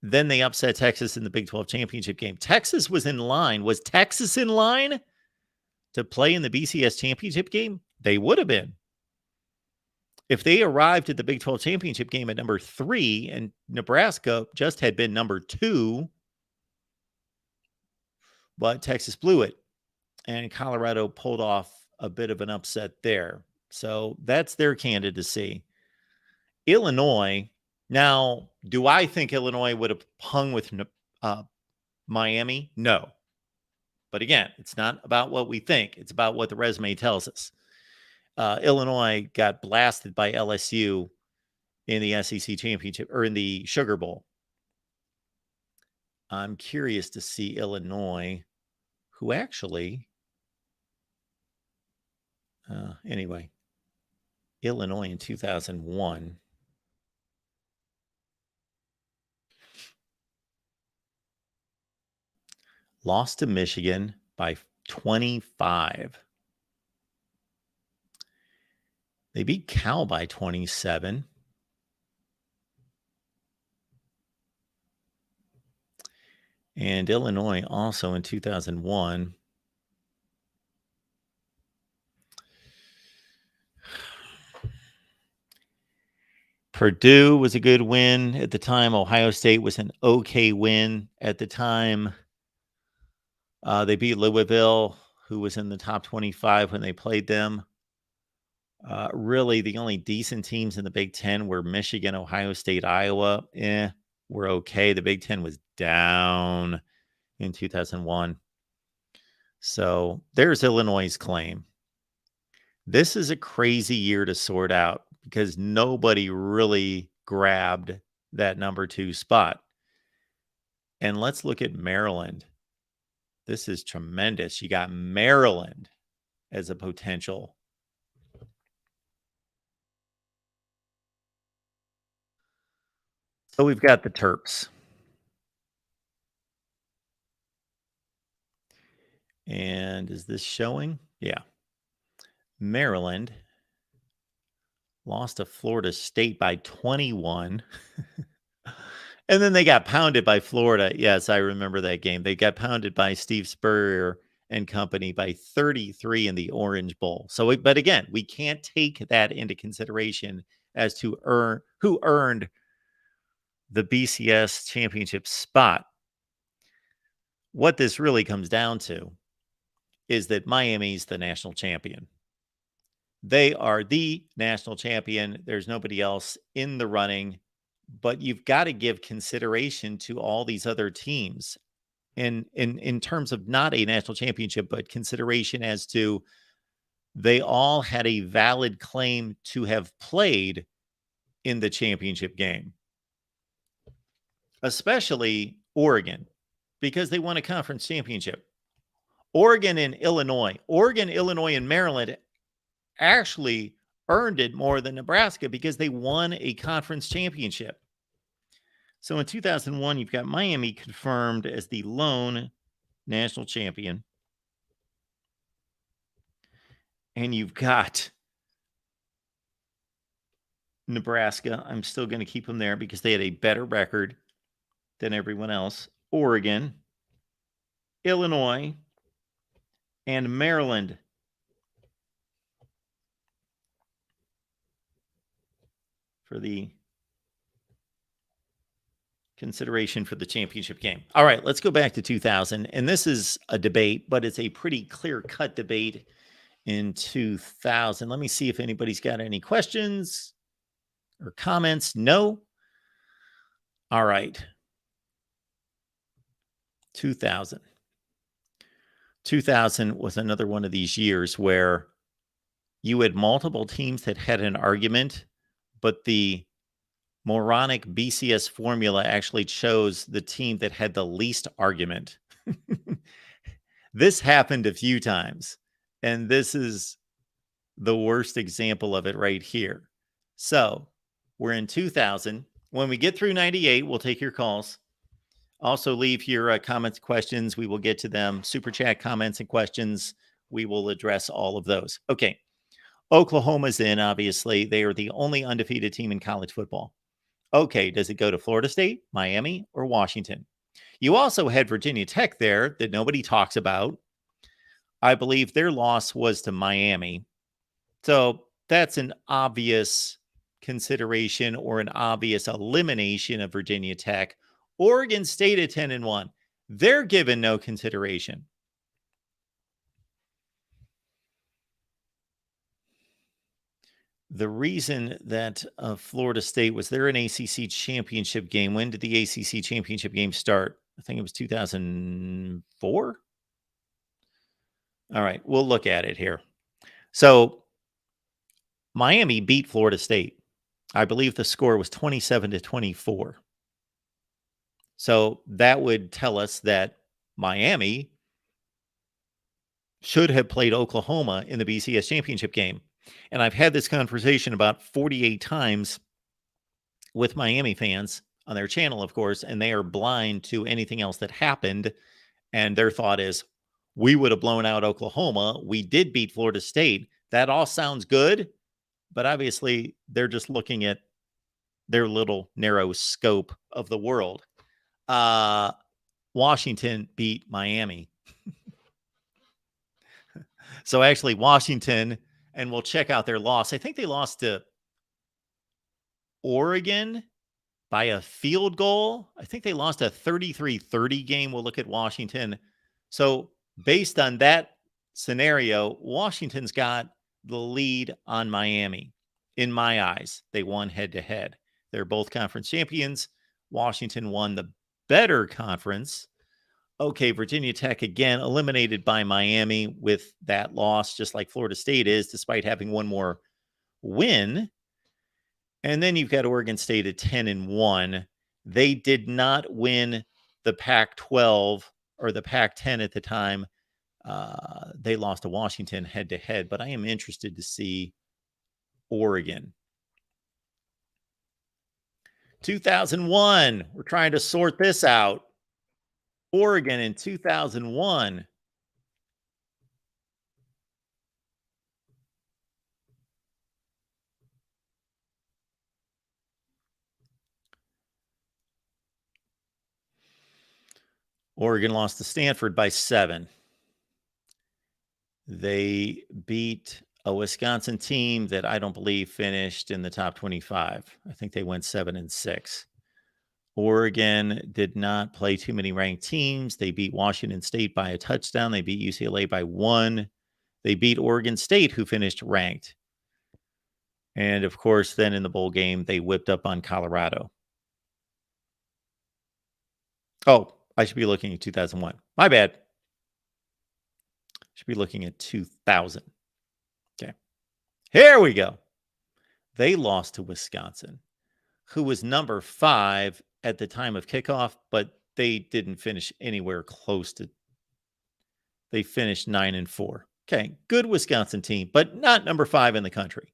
Then they upset Texas in the Big 12 championship game. Texas was in line. Was Texas in line to play in the BCS championship game? They would have been. If they arrived at the Big 12 championship game at number 3 and Nebraska just had been number 2, but Texas blew it and Colorado pulled off a bit of an upset there. So that's their candidacy. Illinois. Now, do I think Illinois would have hung with Miami? No. But again, it's not about what we think. It's about what the resume tells us. Illinois got blasted by LSU in the SEC championship or in the Sugar Bowl. I'm curious to see Illinois, who actually, anyway, Illinois in 2001. Lost to Michigan by 25. They beat Cal by 27. And Illinois also in 2001. Purdue was a good win at the time. Ohio State was an okay win at the time. They beat Louisville, who was in the top 25 when they played them. Really, the only decent teams in the Big Ten were Michigan, Ohio State, Iowa. Were okay. The Big Ten was down in 2001. So there's Illinois' claim. This is a crazy year to sort out because nobody really grabbed that number 2 spot. And let's look at Maryland. This is tremendous. You got Maryland as a potential. So we've got the Terps. And is this showing? Yeah. Maryland lost to Florida State by 21. And then they got pounded by Florida. Yes, I remember that game. They got pounded by Steve Spurrier and company by 33 in the Orange Bowl. So, but again, we can't take that into consideration as to who earned the BCS championship spot. What this really comes down to is that Miami's the national champion. They are the national champion. There's nobody else in the running, but you've got to give consideration to all these other teams. And in terms of not a national championship, but consideration as to they all had a valid claim to have played in the championship game, especially Oregon, because they won a conference championship. Oregon, Illinois, and Maryland actually earned it more than Nebraska because they won a conference championship. So in 2001, you've got Miami confirmed as the lone national champion. And you've got Nebraska. I'm still going to keep them there because they had a better record than everyone else. Oregon, Illinois, and Maryland. For the consideration for the championship game. All right, let's go back to 2000. And this is a debate, but it's a pretty clear-cut debate in 2000. Let me see if anybody's got any questions or comments. No? All right. 2000. 2000 was another one of these years where you had multiple teams that had an argument, but the moronic BCS formula actually chose the team that had the least argument. This happened a few times, and this is the worst example of it right here. So we're in 2000. When we get through 98, we'll take your calls. Also, leave your comments, questions. We will get to them. Super chat comments and questions. We will address all of those. Okay. Oklahoma's in, obviously. They are the only undefeated team in college football. Okay, does it go to Florida State, Miami, or Washington? You also had Virginia Tech there that nobody talks about. I believe their loss was to Miami. So that's an obvious consideration or an obvious elimination of Virginia Tech. Oregon State at 10-1. They're given no consideration. The reason that Florida State was there an ACC championship game. When did the ACC championship game start? I think it was 2004. All right, we'll look at it here. So Miami beat Florida State. I believe the score was 27-24. So that would tell us that Miami should have played Oklahoma in the BCS championship game. And I've had this conversation about 48 times with Miami fans on their channel, of course, and they are blind to anything else that happened. And their thought is, we would have blown out Oklahoma. We did beat Florida State. That all sounds good, but obviously they're just looking at their little narrow scope of the world. Washington beat Miami. So actually Washington, and we'll check out their loss. I think they lost to Oregon by a field goal. I think they lost a 33-30 game. We'll look at Washington. So based on that scenario, Washington's got the lead on Miami. In my eyes, they won head-to-head. They're both conference champions. Washington won the better conference. Okay, Virginia Tech again eliminated by Miami with that loss, just like Florida State is, despite having one more win. And then you've got Oregon State at 10-1. They did not win the Pac-12 or the Pac-10 at the time. They lost to Washington head-to-head, but I am interested to see Oregon. 2001, we're trying to sort this out. Oregon in 2001. Oregon lost to Stanford by 7. They beat a Wisconsin team that I don't believe finished in the top 25. I think they went 7-6. Oregon did not play too many ranked teams. They beat Washington State by a touchdown. They beat UCLA by 1. They beat Oregon State, who finished ranked. And, of course, then in the bowl game, they whipped up on Colorado. Oh, I should be looking at 2001. My bad. Should be looking at 2000. Okay. Here we go. They lost to Wisconsin, who was number 5 at the time of kickoff, but they didn't finish anywhere close to. They finished 9-4. Okay, good Wisconsin team, but not number 5 in the country.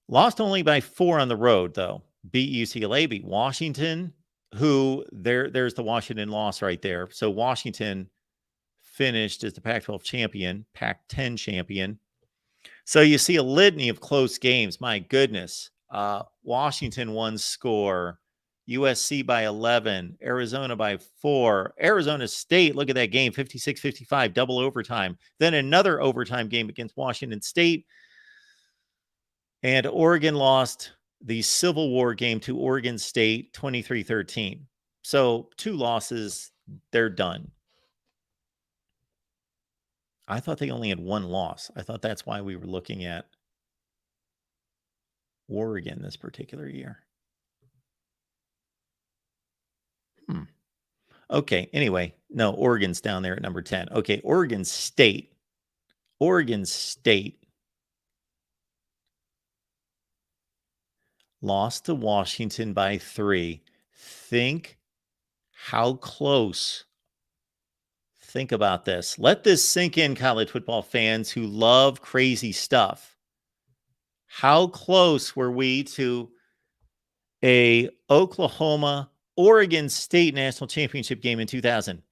Lost only by 4 on the road, though. Beat UCLA, beat Washington, who there's the Washington loss right there. So Washington finished as the Pac-12 champion, Pac-10 champion. So you see a litany of close games. My goodness. Washington one score, USC by 11, Arizona by 4, Arizona State, look at that game, 56-55, double overtime. Then another overtime game against Washington State. And Oregon lost the Civil War game to Oregon State, 23-13. So 2 losses, they're done. I thought they only had 1 loss. I thought that's why we were looking at Oregon this particular year. Okay, anyway, no, Oregon's down there at number 10. Okay, Oregon State lost to Washington by 3. Think how close. Think about this. Let this sink in, college football fans who love crazy stuff. How close were we to a Oklahoma-Oregon State national championship game in 2000?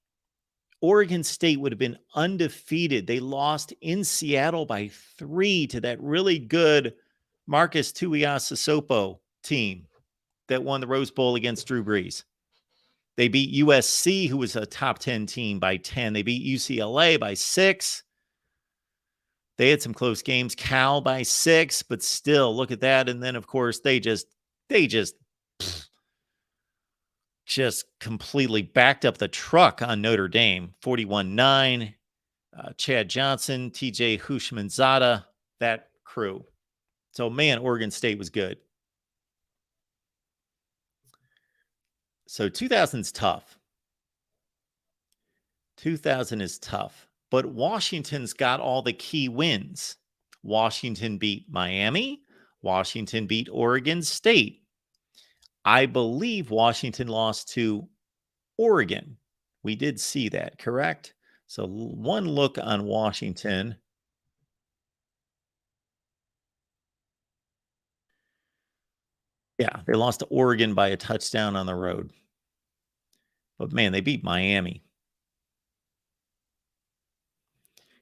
Oregon State would have been undefeated. They lost in Seattle by 3 to that really good Marcus Tuiasosopo team that won the Rose Bowl against Drew Brees. They beat USC, who was a top 10 team, by 10. They beat UCLA by 6. They had some close games. Cal by 6, but still, look at that. And then, of course, they just completely backed up the truck on Notre Dame, 41-9. Chad Johnson, TJ Hushmanzada, that crew. So, man, Oregon State was good. So 2000's tough. 2000 is tough. But Washington's got all the key wins. Washington beat Miami. Washington beat Oregon State. I believe Washington lost to Oregon. We did see that, correct? So one look on Washington. Yeah, they lost to Oregon by a touchdown on the road. But, man, they beat Miami.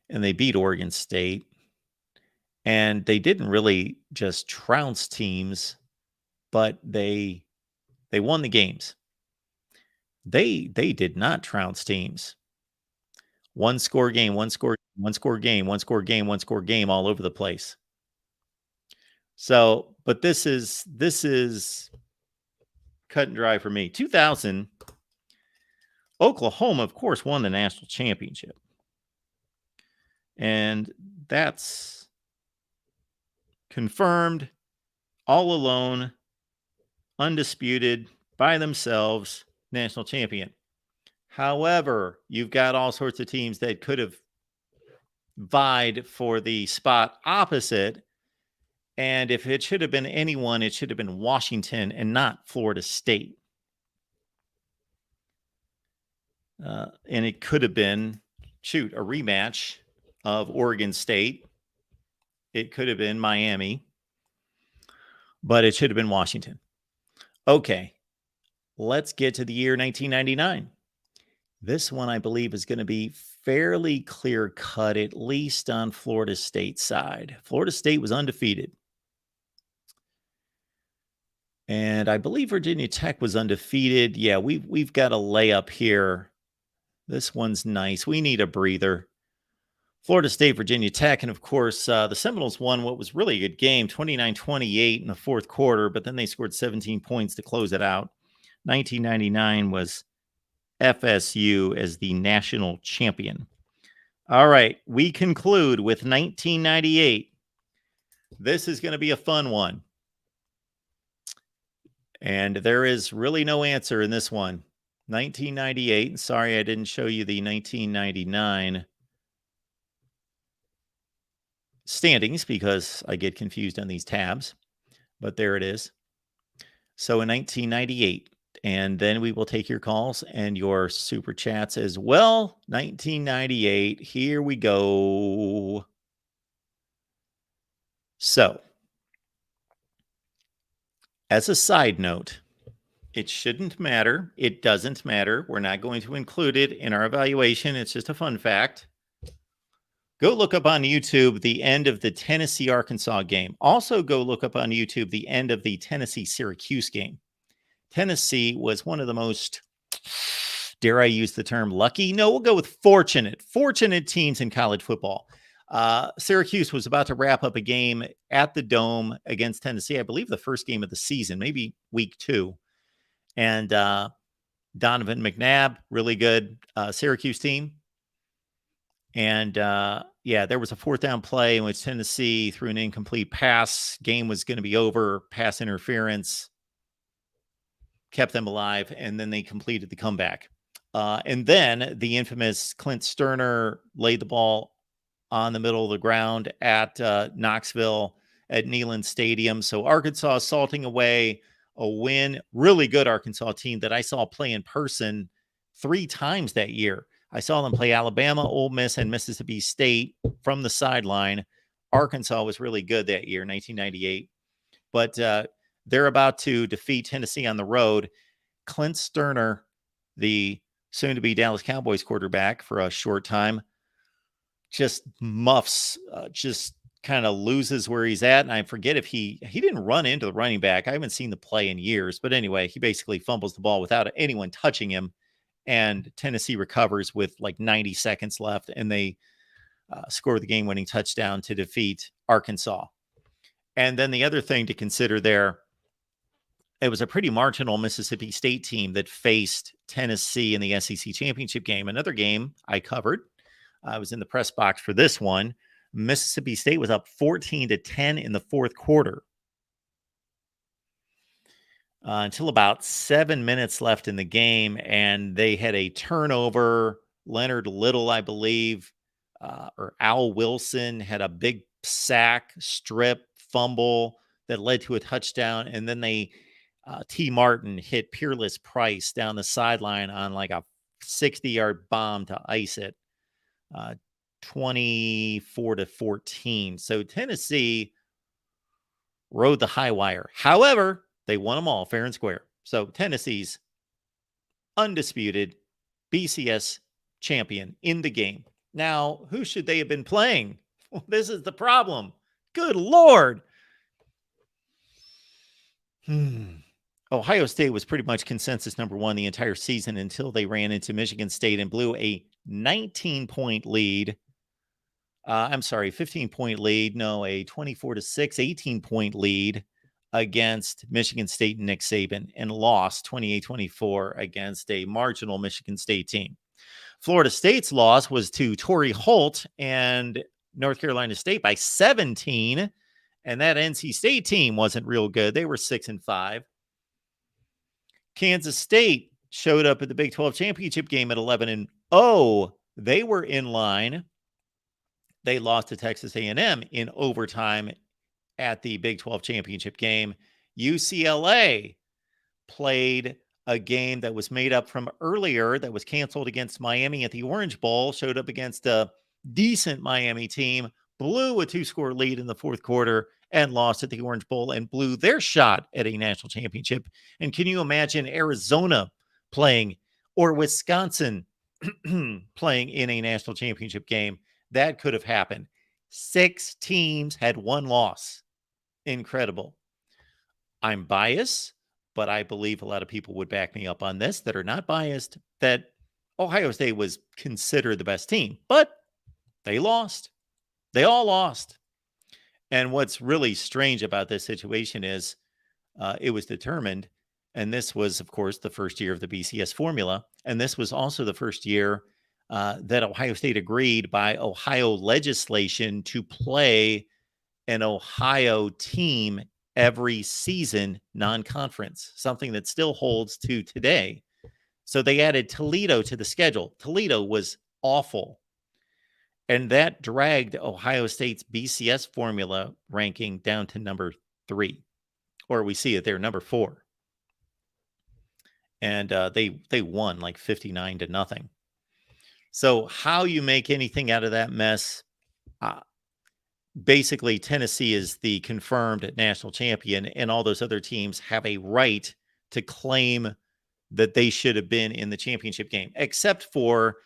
And they beat Oregon State. And they didn't really just trounce teams, but they won the games. They did not trounce teams. One score game all over the place. So, but this is cut and dry for me. 2000, Oklahoma, of course, won the national championship. And that's confirmed, all alone, undisputed, by themselves, national champion. However, you've got all sorts of teams that could have vied for the spot opposite. And if it should have been anyone, it should have been Washington and not Florida State. And it could have been, a rematch of Oregon State. It could have been Miami. But it should have been Washington. Okay, let's get to the year 1999. This one, I believe, is going to be fairly clear-cut, at least on Florida State's side. Florida State was undefeated. And I believe Virginia Tech was undefeated. Yeah, we've got a layup here. This one's nice. We need a breather. Florida State, Virginia Tech, and of course, the Seminoles won what was really a good game, 29-28 in the fourth quarter, but then they scored 17 points to close it out. 1999 was FSU as the national champion. All right, we conclude with 1998. This is going to be a fun one. And there is really no answer in this one. 1998. Sorry, I didn't show you the 1999 standings because I get confused on these tabs. But there it is. So in 1998, and then we will take your calls and your super chats as well. 1998. Here we go. So, as a side note, It shouldn't matter. It doesn't matter. We're not going to include it in our evaluation. It's just a fun fact. Go look up on YouTube the end of the Tennessee-Arkansas game. Also, go look up on YouTube the end of the Tennessee-Syracuse game. Tennessee was one of the most, dare I use the term lucky? No, we'll go with fortunate teams in college football. Syracuse was about to wrap up a game at the Dome against Tennessee. I believe the first game of the season, maybe week 2. And Donovan McNabb, really good Syracuse team. And there was a 4th down play in which Tennessee threw an incomplete pass. Game was going to be over. Pass interference kept them alive, and then they completed the comeback. And then the infamous Clint Sterner laid the ball on the middle of the ground at Knoxville at Neyland Stadium. So Arkansas salting away a win. Really good Arkansas team that I saw play in person 3 times that year. I saw them play Alabama, Ole Miss, and Mississippi State from the sideline. Arkansas was really good that year, 1998. But they're about to defeat Tennessee on the road. Clint Sterner, the soon-to-be Dallas Cowboys quarterback for a short time, just muffs, just kind of loses where he's at. And I forget if he didn't run into the running back. I haven't seen the play in years. But anyway, he basically fumbles the ball without anyone touching him. And Tennessee recovers with like 90 seconds left, and they score the game-winning touchdown to defeat Arkansas. And then the other thing to consider there, it was a pretty marginal Mississippi State team that faced Tennessee in the SEC championship game. Another game I covered. I was in the press box for this one. Mississippi State was up 14-10 in the 4th quarter. Until about 7 minutes left in the game, and they had a turnover. Leonard Little, I believe, or Al Wilson had a big sack, strip, fumble that led to a touchdown, and then T. Martin hit Peerless Price down the sideline on like a 60-yard bomb to ice it, 24-14. So Tennessee rode the high wire. However, they won them all fair and square. So Tennessee's undisputed BCS champion in the game. Now, who should they have been playing? Well, this is the problem. Good Lord. Ohio State was pretty much consensus number 1 the entire season until they ran into Michigan State and blew a 19-point lead. 15-point lead. No, a 24-6, 18-point lead against Michigan State and Nick Saban, and lost 28-24 against a marginal Michigan State team. Florida State's loss was to Torrey Holt and North Carolina State by 17, and that NC State team wasn't real good. They were 6-5. Kansas State showed up at the Big 12 championship game at 11-0. They were in line. They lost to Texas A&M in overtime at the Big 12 championship game. UCLA played a game that was made up from earlier that was canceled against Miami at the Orange Bowl, showed up against a decent Miami team, blew a 2-score lead in the 4th quarter, and lost at the Orange Bowl and blew their shot at a national championship. And can you imagine Arizona playing, or Wisconsin playing in a national championship game? That could have happened. 6 teams had 1 loss. Incredible. I'm biased, but I believe a lot of people would back me up on this that are not biased, that Ohio State was considered the best team, but they lost. They all lost. And what's really strange about this situation is it was determined, and this was, of course, the first year of the BCS formula, and this was also the first year that Ohio State agreed by Ohio legislation to play an Ohio team every season, non-conference, something that still holds to today. So they added Toledo to the schedule. Toledo was awful. And that dragged Ohio State's BCS formula ranking down to number 3. Or we see it there, number 4. And they won like 59-0. So how you make anything out of that mess? Basically, Tennessee is the confirmed national champion, and all those other teams have a right to claim that they should have been in the championship game, except for,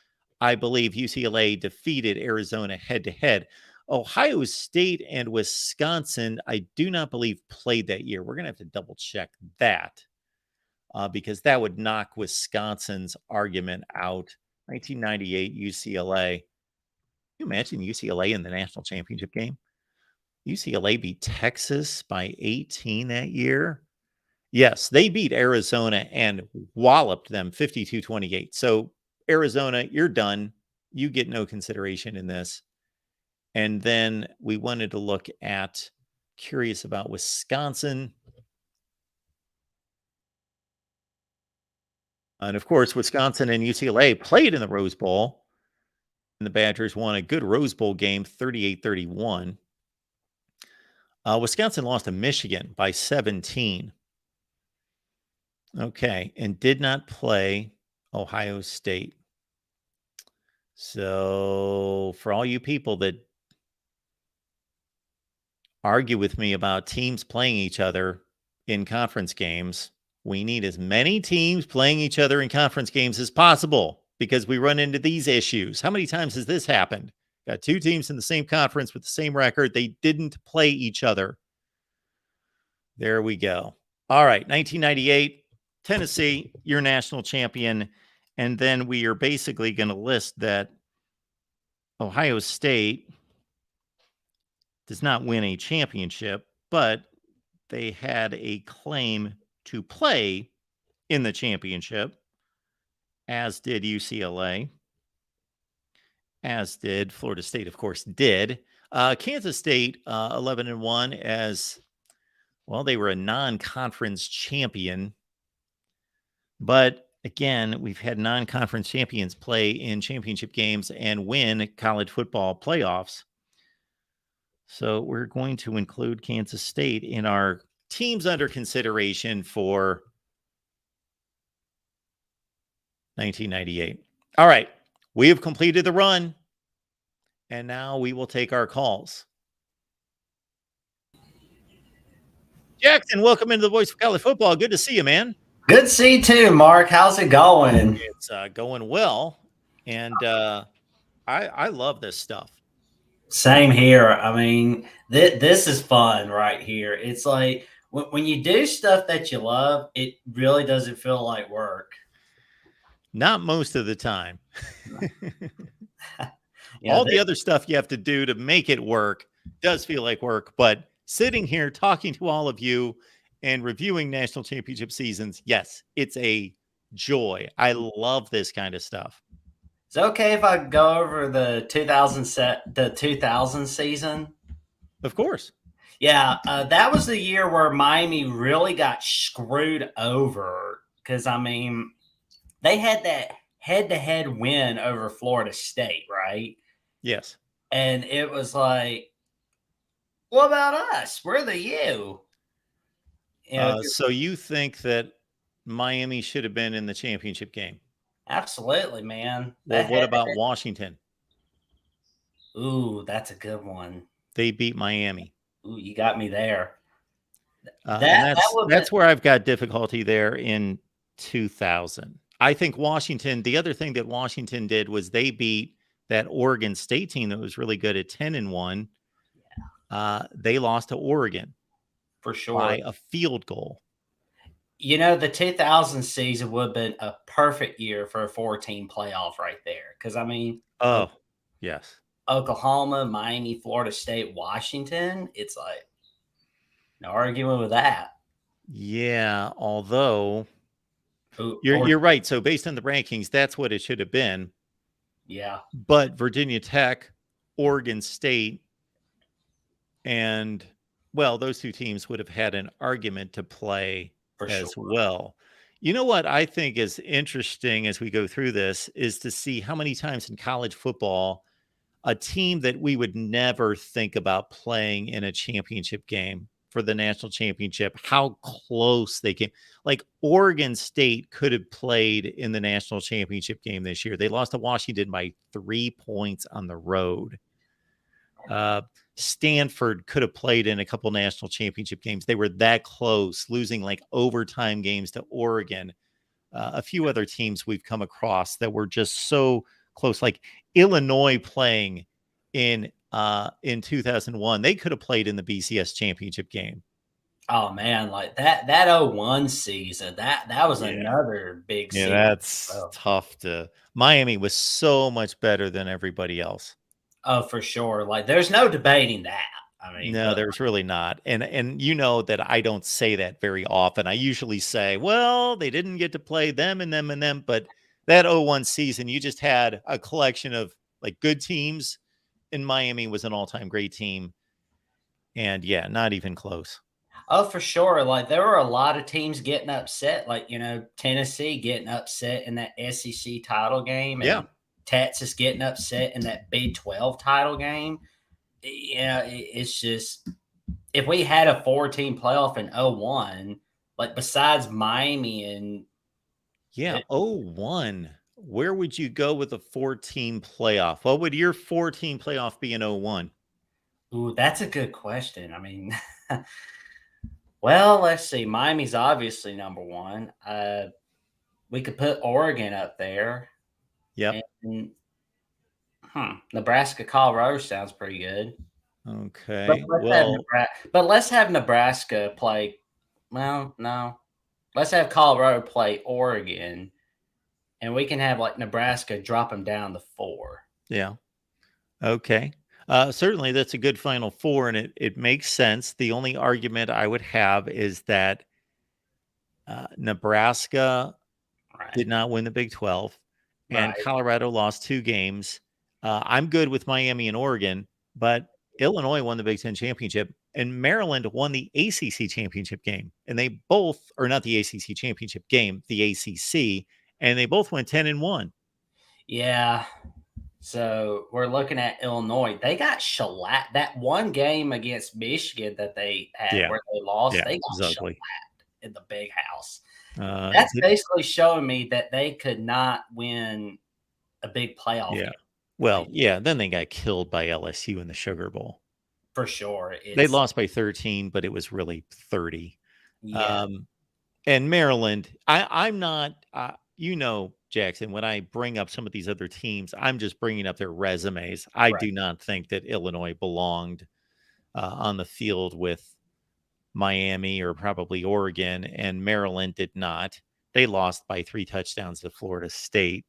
I believe, UCLA defeated Arizona head-to-head. Ohio State and Wisconsin, I do not believe played that year. We're going to have to double check that because that would knock Wisconsin's argument out. 1998 UCLA. Can you imagine UCLA in the national championship game? UCLA beat Texas by 18 that year. Yes, they beat Arizona and walloped them 52-28. So Arizona, you're done. You get no consideration in this. And then we wanted to look at, curious about Wisconsin. And of course, Wisconsin and UCLA played in the Rose Bowl. And the Badgers won a good Rose Bowl game, 38-31. Wisconsin lost to Michigan by 17. Okay, and did not play Ohio State. So for all you people that argue with me about teams playing each other in conference games, we need as many teams playing each other in conference games as possible because we run into these issues. How many times has this happened? Got two teams in the same conference with the same record. They didn't play each other. There we go. All right, 1998, Tennessee, your national champion. And then we are basically going to list that Ohio State does not win a championship, but they had a claim to play in the championship, as did UCLA, as did Florida State, of course, did. Kansas State, 11-1, as well, they were a non-conference champion. But again, we've had non-conference champions play in championship games and win college football playoffs. So we're going to include Kansas State in our teams under consideration for 1998. All right, we have completed the run, and now we will take our calls. Jackson, welcome into the Voice of College Football. Good to see you, man. Good to see you too, Mark. How's it going? It's going well, and I love this stuff. Same here. I mean, this is fun right here. It's like when you do stuff that you love, it really doesn't feel like work. Not most of the time. All the other stuff you have to do to make it work does feel like work, but sitting here talking to all of you and reviewing national championship seasons, yes, it's a joy. I love this kind of stuff. Is it okay if I go over the 2000 season? Of course. Yeah, that was the year where Miami really got screwed over because, I mean, they had that head-to-head win over Florida State, right? Yes. And it was like, what about us? We're the U. So you think that Miami should have been in the championship game? Absolutely, man. Well, what about Washington? Ooh, that's a good one. They beat Miami. Ooh, you got me there. That's where I've got difficulty there in 2000. I think Washington, the other thing that Washington did was they beat that Oregon State team that was really good at 10-1. Yeah. They lost to Oregon for sure by a field goal. You know, the 2000 season would have been a perfect year for a 4-team playoff right there. Because, I mean, yes, Oklahoma, Miami, Florida State, Washington, it's like no argument with that. Yeah, although you're right. So based on the rankings, that's what it should have been. Yeah. But Virginia Tech, Oregon State, and, well, those two teams would have had an argument to play as well. You know what I think is interesting as we go through this is to see how many times in college football a team that we would never think about playing in a championship game for the national championship, how close they came. Like Oregon State could have played in the national championship game this year. They lost to Washington by 3 points on the road. Stanford could have played in a couple national championship games. They were that close, losing like overtime games to Oregon. A few other teams we've come across that were just so close, like Illinois playing in 2001. They could have played in the BCS championship game. Oh man, like that 01 season, that was Yeah. another big Yeah, season. that's Oh, tough to. Miami was so much better than everybody else. oh, for sure. Like there's no debating that. I mean, No, but there's really not. And you know that I don't say that very often. I usually say, well, they didn't get to play them and them and them, but that 01 season, you just had a collection of like good teams, and Miami was an all-time great team. And yeah, not even close. oh, for sure. Like there were a lot of teams getting upset, like Tennessee getting upset in that SEC title game, Yeah. and Texas getting upset in that Big 12 title game. Yeah, it's just if we had a 4-team playoff in 01, like besides Miami and Yeah. 01. Where would you go with a 14 playoff? What would your 14 playoff be in 01? ooh, that's a good question. I mean, well, let's see. Miami's obviously number one. We could put Oregon up there, Yep. and Nebraska, Colorado sounds pretty good. But Okay. let's have Well, Nebraska. But let's have Nebraska play. Well, no. Let's have Colorado play Oregon, and we can have like Nebraska drop them down to 4. yeah. Okay. Certainly, that's a good Final Four, and it makes sense. The only argument I would have is that Nebraska did Right. not win the Big 12, and Right. Colorado lost 2 games. I'm good with Miami and Oregon, but Illinois won the Big Ten championship, and Maryland won the ACC championship game, and they both are not the ACC championship game, the ACC, and they both went 10-1. Yeah. So we're looking at Illinois. They got shellacked. That one game against Michigan that they had Yeah, where they lost, yeah, they it got was shellacked ugly. in the big house. That's Did basically showing me that they could not win a big playoff Yeah. game. Well, Like yeah, then they got killed by LSU in the Sugar Bowl. for sure. They It's lost by 13, but it was really 30. yeah, Um, and Maryland, I'm not, Jackson, when I bring up some of these other teams, I'm just bringing up their resumes. I right. do not think that Illinois belonged on the field with Miami or probably Oregon, and Maryland did not. They lost by 3 touchdowns to Florida State,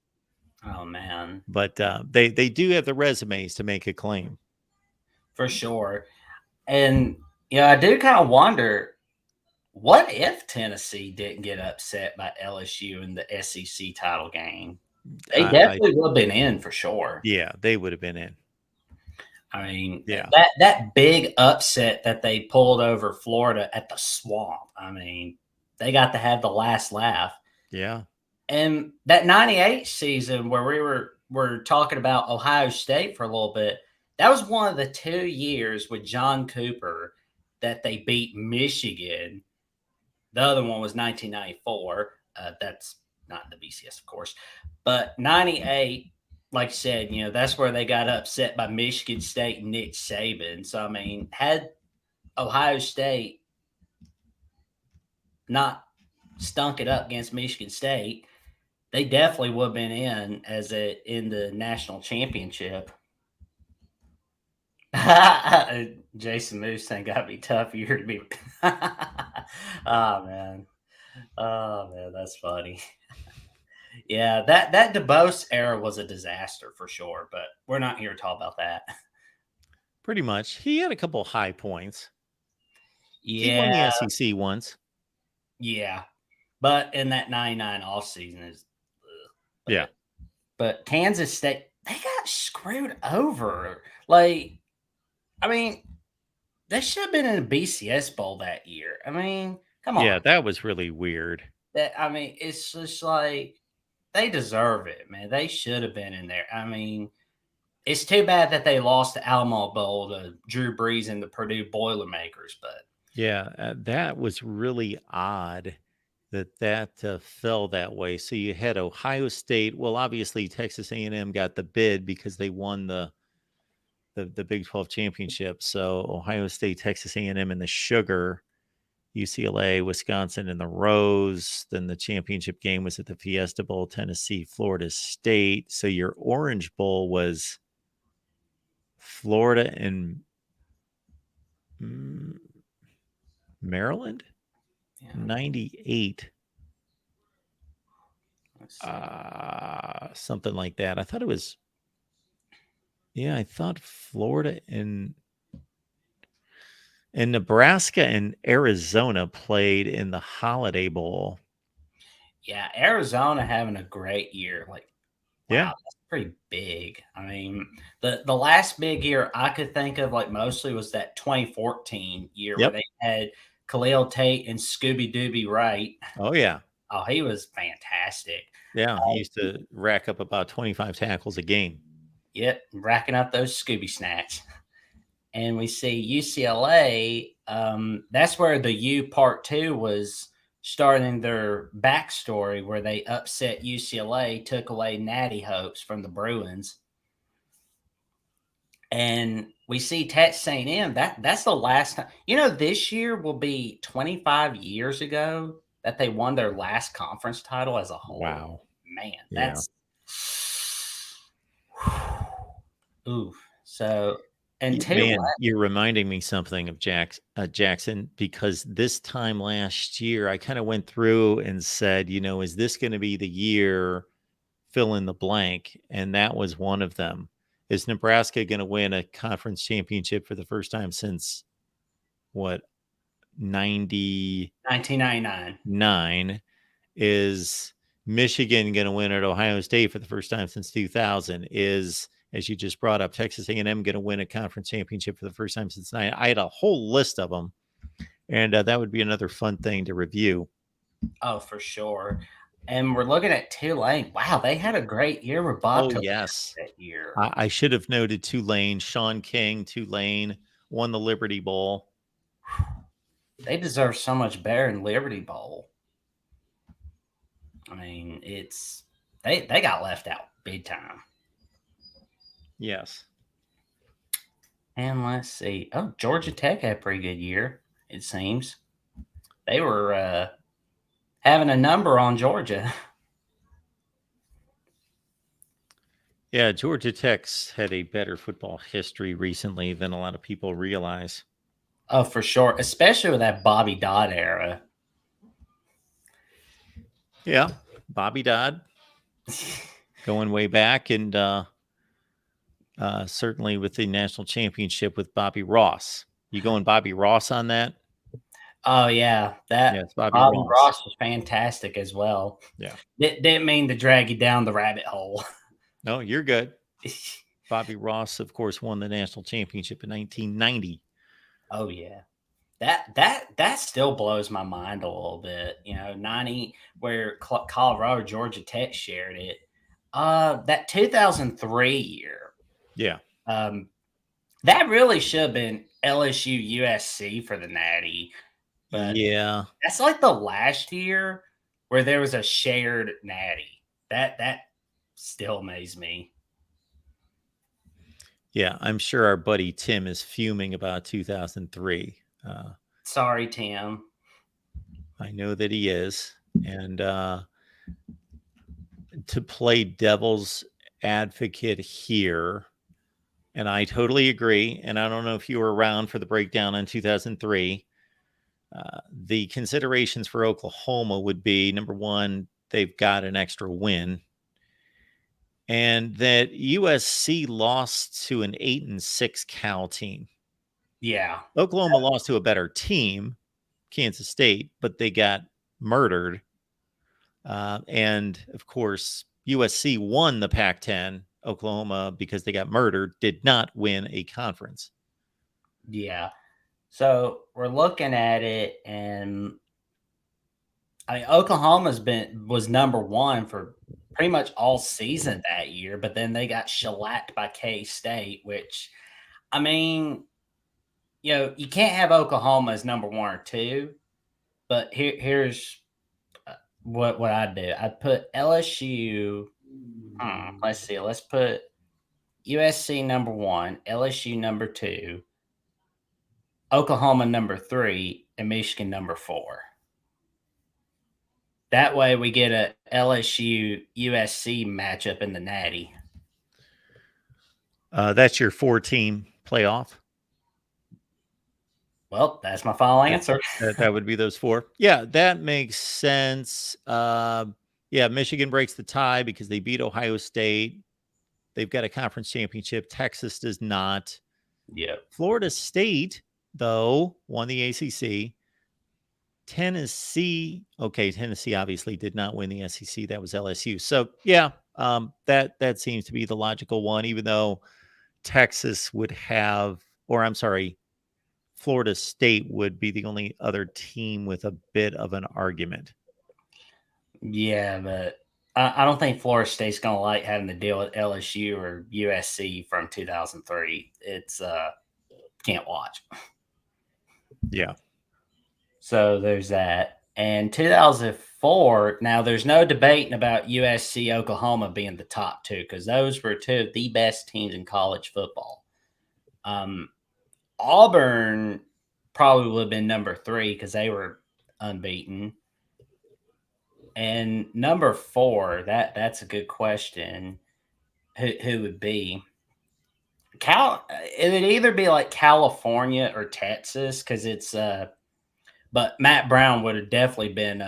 Oh man. but they do have the resumes to make a claim. For sure. And I do kind of wonder what if Tennessee didn't get upset by LSU in the SEC title game? They I definitely would have been in for sure. Yeah, they would have been in. I mean, Yeah, that big upset that they pulled over Florida at the Swamp. I mean, they got to have the last laugh. yeah, And that 98 season where we were talking about Ohio State for a little bit, that was one of the 2 years with John Cooper that they beat Michigan. The other one was 1994. That's not the BCS, of course. But 98, like I said, that's where they got upset by Michigan State and Nick Saban. So, I mean, had Ohio State not stunk it up against Michigan State, they definitely would have been in the national championship. Jason Moose saying gotta be tough year to be. Oh man. Oh man, that's funny. Yeah, that DeBose era was a disaster for sure, but we're not here to talk about that. pretty much. He had a couple high points. He won Yeah, the SEC once. yeah. But in that 99 off season is Yeah, but Kansas State, they got screwed over. Like, I mean, they should have been in a BCS bowl that year. I mean, come yeah, on. that was really weird. It's just like they deserve it, man. They should have been in there. I mean, it's too bad that they lost the Alamo Bowl to Drew Brees and the Purdue Boilermakers, but Yeah, that was really odd that fell that way. So you had Ohio State. Well, obviously Texas A&M got the bid because they won the Big 12 championship. So Ohio State, Texas A&M in the Sugar, UCLA, Wisconsin in the Rose. Then the championship game was at the Fiesta Bowl, Tennessee, Florida State. So your Orange Bowl was Florida and Maryland, Yeah. 98. Let's see. Something like that. I thought it was, yeah, I thought Florida and Nebraska and Arizona played in the Holiday Bowl. Yeah, Arizona having a great year. Like, wow, Yeah. that's pretty big. I mean, the last big year I could think of, like, mostly was that 2014 year where Yep. they had Khalil Tate and Scooby Dooby Wright. Oh, yeah. Oh, he was fantastic. Yeah. He used to rack up about 25 tackles a game. Yep, racking up those Scooby snacks. And we see UCLA. That's where the U Part 2 was starting their backstory, where they upset UCLA, took away Natty hopes from the Bruins. And we see Texas A&M. That's the last time. This year will be 25 years ago that they won their last conference title as a whole. Wow. Man, Yeah. that's ooh. So, and Man, you're reminding me something of Jackson, because this time last year I kind of went through and said, is this going to be the year, fill in the blank? And that was one of them. Is Nebraska going to win a conference championship for the first time since what, 1999? Is Michigan going to win at Ohio State for the first time since 2000? Is, as you just brought up, Texas A&M going to win a conference championship for the first time since 9? I had a whole list of them, and that would be another fun thing to review. Oh, for sure. And we're looking at Tulane. Wow, they had a great year with Bob. Oh, yes. That year. I should have noted Tulane. Sean King, Tulane, won the Liberty Bowl. They deserve so much better in Liberty Bowl. I mean, they got left out big time. Yes. And let's see. Oh, Georgia Tech had a pretty good year, it seems. They were having a number on Georgia. Yeah, Georgia Tech's had a better football history recently than a lot of people realize. Oh, for sure. Especially with that Bobby Dodd era. Yeah, Bobby Dodd going way back, and certainly with the national championship with Bobby Ross. You going Bobby Ross on that? Oh, yeah. Yes, Bobby Ross was fantastic as well. Yeah. Didn't mean to drag you down the rabbit hole. No, you're good. Bobby Ross, of course, won the national championship in 1990. Oh, yeah. That still blows my mind a little bit. 90, where Colorado, Georgia Tech shared it. That 2003 year. Yeah. That really should have been LSU USC for the Natty. But yeah, that's like the last year where there was a shared Natty. That still amazes me. Yeah, I'm sure our buddy Tim is fuming about 2003. Sorry, Tim. I know that he is. And to play devil's advocate here, and I totally agree, and I don't know if you were around for the breakdown on 2003, the considerations for Oklahoma would be, number one, they've got an extra win, and that USC lost to an 8-6 Cal team. Yeah. Oklahoma lost to a better team, Kansas State, but they got murdered. And of course, USC won the Pac-10. Oklahoma, because they got murdered, did not win a conference. Yeah. So we're looking at it, and I mean, Oklahoma's was number one for pretty much all season that year, but then they got shellacked by K-State, which, I mean, you can't have Oklahoma as number one or two, but here's what I'd do. I'd put LSU. Let's see. Let's put USC number 1, LSU number 2, Oklahoma number 3, and Michigan number 4. That way we get a LSU USC matchup in the Natty. That's your 4-team playoff. Well, that's my final answer. That would be those 4. Yeah, that makes sense. Yeah, Michigan breaks the tie because they beat Ohio State. They've got a conference championship. Texas does not. Yep. Florida State, though, won the ACC. Tennessee obviously did not win the SEC. That was LSU. So yeah, that seems to be the logical one, even though Texas would have, or I'm sorry, Florida State would be the only other team with a bit of an argument. Yeah, but I don't think Florida State's going to like having to deal with LSU or USC from 2003. It's can't watch. Yeah. So there's that. And 2004, now there's no debating about USC Oklahoma being the top 2 because those were 2 of the best teams in college football. Auburn probably would have been number 3 because they were unbeaten. And number 4, that's a good question. Who would be? It would either be like California or Texas because it's but Matt Brown would have definitely been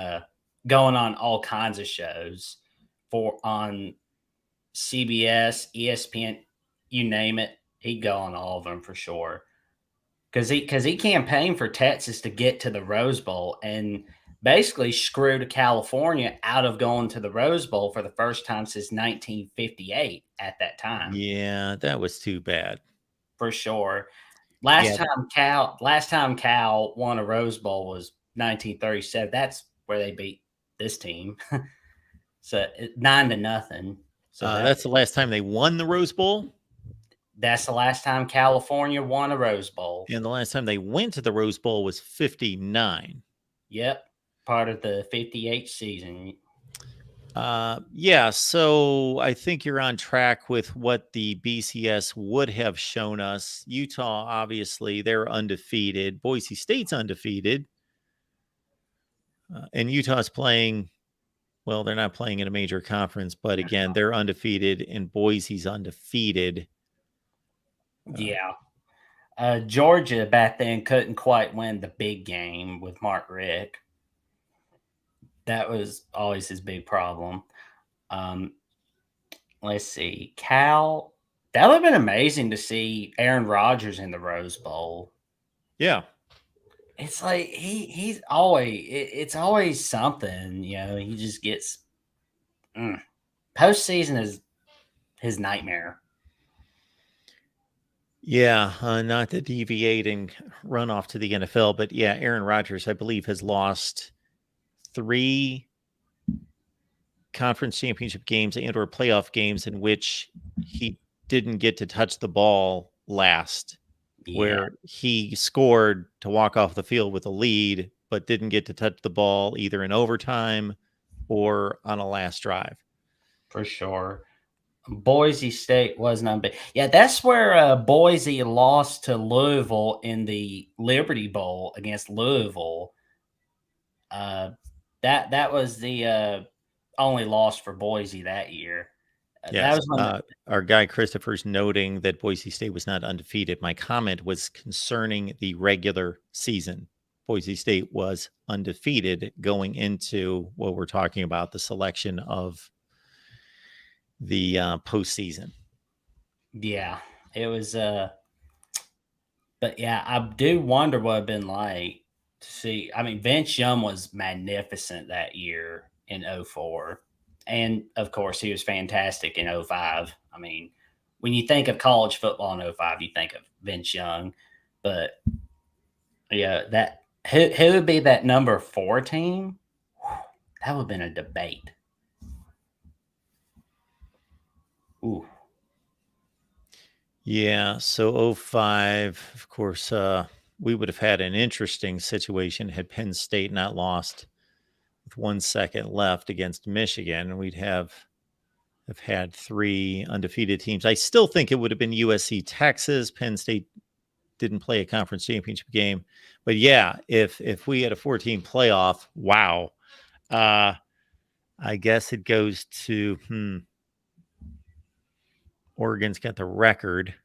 going on all kinds of shows on CBS, ESPN, you name it. He'd go on all of them for sure. Because he campaigned for Texas to get to the Rose Bowl and basically screwed California out of going to the Rose Bowl for the first time since 1958 at that time. Yeah, that was too bad. For sure. Last time Cal won a Rose Bowl was 1937. That's where they beat this team. So 9-0. So that's the last time they won the Rose Bowl. That's the last time California won a Rose Bowl. And the last time they went to the Rose Bowl was 59. Yep. Part of the 58 season. Yeah, so I think you're on track with what the BCS would have shown us. Utah, obviously, they're undefeated. Boise State's undefeated. And Utah's playing, well, they're not playing in a major conference, but again, they're undefeated, and Boise's undefeated. Yeah. Georgia back then couldn't quite win the big game with Mark Richt. That was always his big problem. Let's see. Cal, that would have been amazing to see Aaron Rodgers in the Rose Bowl. Yeah. It's like he's always it's always something, he just gets postseason is his nightmare. Yeah, not to deviate and run off to the NFL, but yeah, Aaron Rodgers, I believe, has lost 3 conference championship games and or playoff games in which he didn't get to touch the ball last, where he scored to walk off the field with a lead, but didn't get to touch the ball either in overtime or on a last drive. For sure. Boise State wasn't unbeaten. Yeah, that's where Boise lost to Louisville in the Liberty Bowl against Louisville. That was the only loss for Boise that year. Yes. Our guy Christopher's noting that Boise State was not undefeated. My comment was concerning the regular season. Boise State was undefeated going into what we're talking about, the selection of the postseason. Yeah, it was. But yeah, I do wonder what it'd been like to see. I mean, Vince Young was magnificent that year in 2004. And of course, he was fantastic in 2005. I mean, when you think of college football in 2005, you think of Vince Young. But yeah, that who would be that number 4 team? That would have been a debate. Ooh. Yeah, so 2005, of course, we would have had an interesting situation had Penn State not lost with 1 second left against Michigan. We'd have have had 3 undefeated teams. I still think it would have been USC, Texas. Penn State didn't play a conference championship game. But yeah, if we had a 14 playoff, wow. I guess it goes to Oregon's got the record.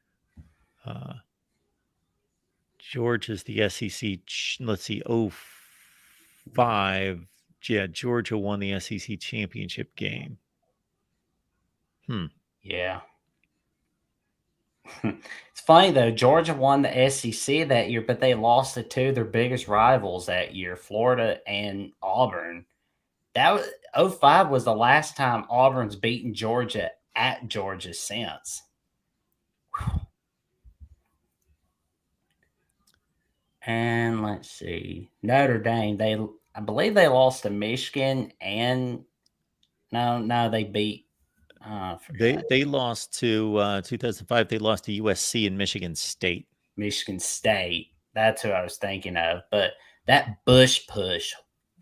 Georgia's the SEC. Let's see, 05. Yeah, Georgia won the SEC championship game. Yeah. It's funny though, Georgia won the SEC that year, but they lost to 2 of their biggest rivals that year, Florida and Auburn. That was 05 was the last time Auburn's beaten Georgia at Georgia since. Whew. And let's see, Notre Dame. I believe they lost to Michigan, and no, they beat. I forgot. They lost to 2005. They lost to USC and Michigan State. Michigan State. That's who I was thinking of. But that Bush push,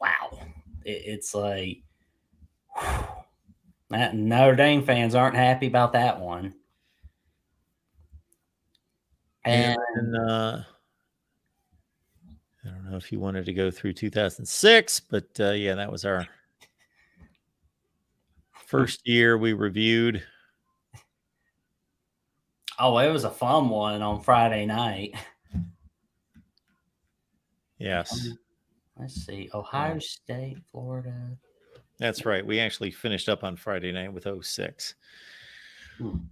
wow. It's like that Notre Dame fans aren't happy about that one. And I don't know if you wanted to go through 2006, but yeah, that was our first year we reviewed. oh, it was a fun one on Friday night. Yes. Let's see. Ohio State, Florida. That's right. We actually finished up on Friday night with 06.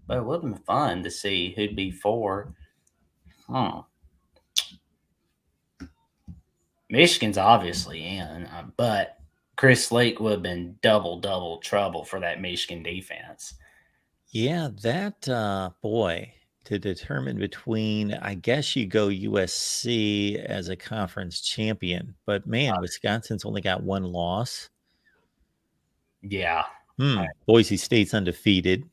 But it would have been fun to see who'd be 4. Huh. Michigan's obviously in, but Chris Lake would have been double trouble for that Michigan defense. Yeah, that boy, to determine between, I guess you go USC as a conference champion, but man, Wisconsin's only got 1 loss. Yeah. Boise State's undefeated.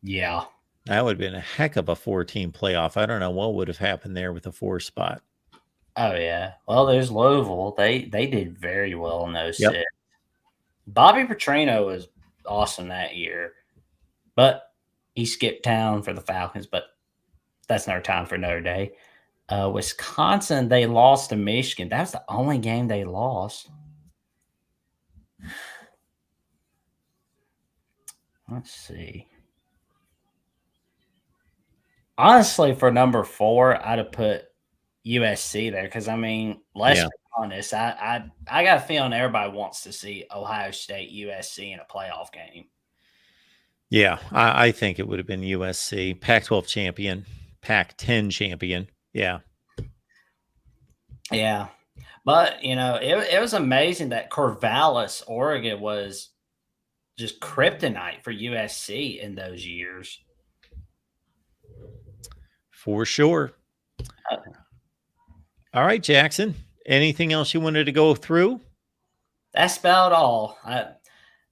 Yeah. That would have been a heck of a 4-team playoff. I don't know what would have happened there with a 4 spot. Oh yeah. Well, there's Louisville. They did very well in those Yep. 6. Bobby Petrino was awesome that year, but he skipped town for the Falcons. But that's another time for another day. Wisconsin, they lost to Michigan. That's the only game they lost. Let's see. Honestly, for number 4, I'd have put USC there because, I mean, let's be honest. I got a feeling everybody wants to see Ohio State, USC in a playoff game. Yeah, I think it would have been USC, Pac-12 champion, Pac-10 champion. Yeah. Yeah. But, it was amazing that Corvallis, Oregon was just kryptonite for USC in those years. For sure. All right, Jackson. Anything else you wanted to go through? That's about all.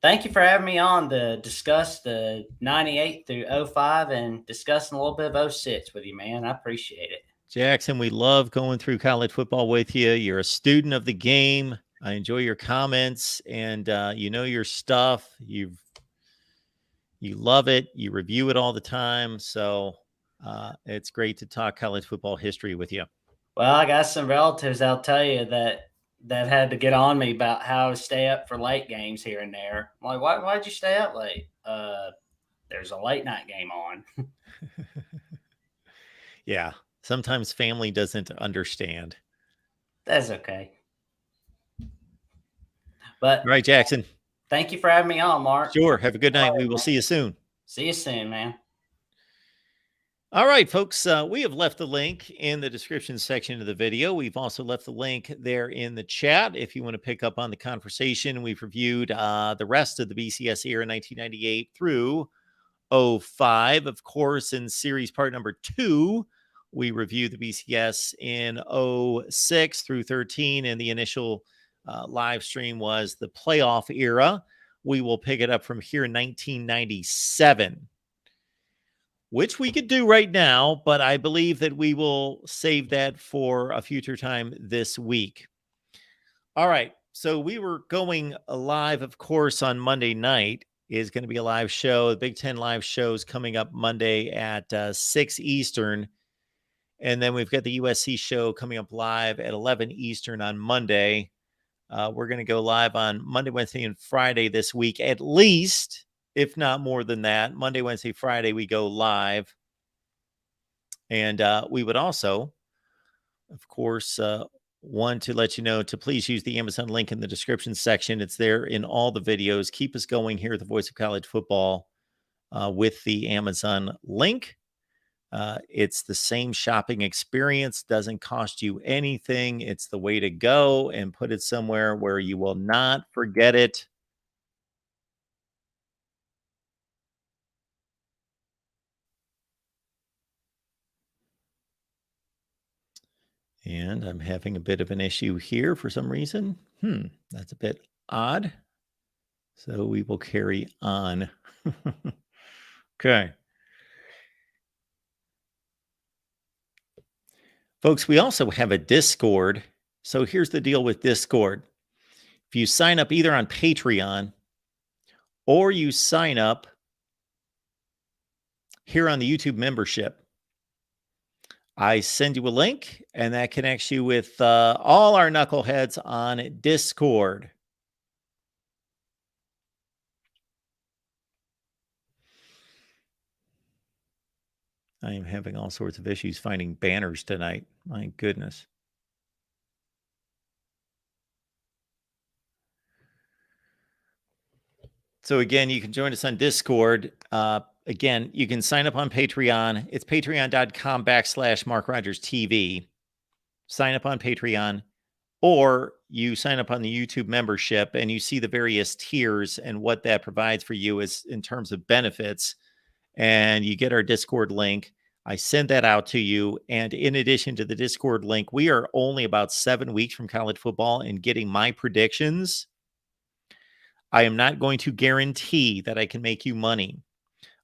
Thank you for having me on to discuss the 98 through 05 and discussing a little bit of 06 with you, man. I appreciate it. Jackson, we love going through college football with you. You're a student of the game. I enjoy your comments, and you know your stuff. You love it. You review it all the time. So it's great to talk college football history with you. Well, I got some relatives, I'll tell you, that had to get on me about how to stay up for late games here and there. I'm like, why'd you stay up late? There's a late night game on. Yeah. Sometimes family doesn't understand. That's okay. But all right, Jackson. Thank you for having me on, Mark. Sure. Have a good night. We will see you soon. See you soon, man. All right, folks, we have left the link in the description section of the video. We've also left the link there in the chat if you want to pick up on the conversation. We've reviewed the rest of the BCS era 1998 through 05. Of course, in series part number 2, we reviewed the BCS in 06 through 13, and the initial live stream was the playoff era. We will pick it up from here in 1997. Which we could do right now, but I believe that we will save that for a future time this week. All right. So we were going live, of course, on Monday night, is going to be a live show. The Big Ten live show is coming up Monday at 6 Eastern. And then we've got the USC show coming up live at 11 Eastern on Monday. We're going to go live on Monday, Wednesday, and Friday this week, at least, if not more than that. Monday, Wednesday, Friday, we go live. And we would also, of course, want to let you know to please use the Amazon link in the description section. It's there in all the videos. Keep us going here at the Voice of College Football with the Amazon link. It's the same shopping experience, doesn't cost you anything. It's the way to go, and put it somewhere where you will not forget it. And I'm having a bit of an issue here for some reason. That's a bit odd. So we will carry on. Okay. Folks, we also have a Discord. So here's the deal with Discord. If you sign up either on Patreon or you sign up here on the YouTube membership, I send you a link, and that connects you with all our knuckleheads on Discord. I am having all sorts of issues finding banners tonight. My goodness. So again, you can join us on Discord. Again, you can sign up on Patreon. It's patreon.com/MarkRogersTV. Sign up on Patreon, or you sign up on the YouTube membership, and you see the various tiers and what that provides for you is in terms of benefits. And you get our Discord link. I send that out to you. And in addition to the Discord link, we are only about 7 weeks from college football and getting my predictions. I am not going to guarantee that I can make you money.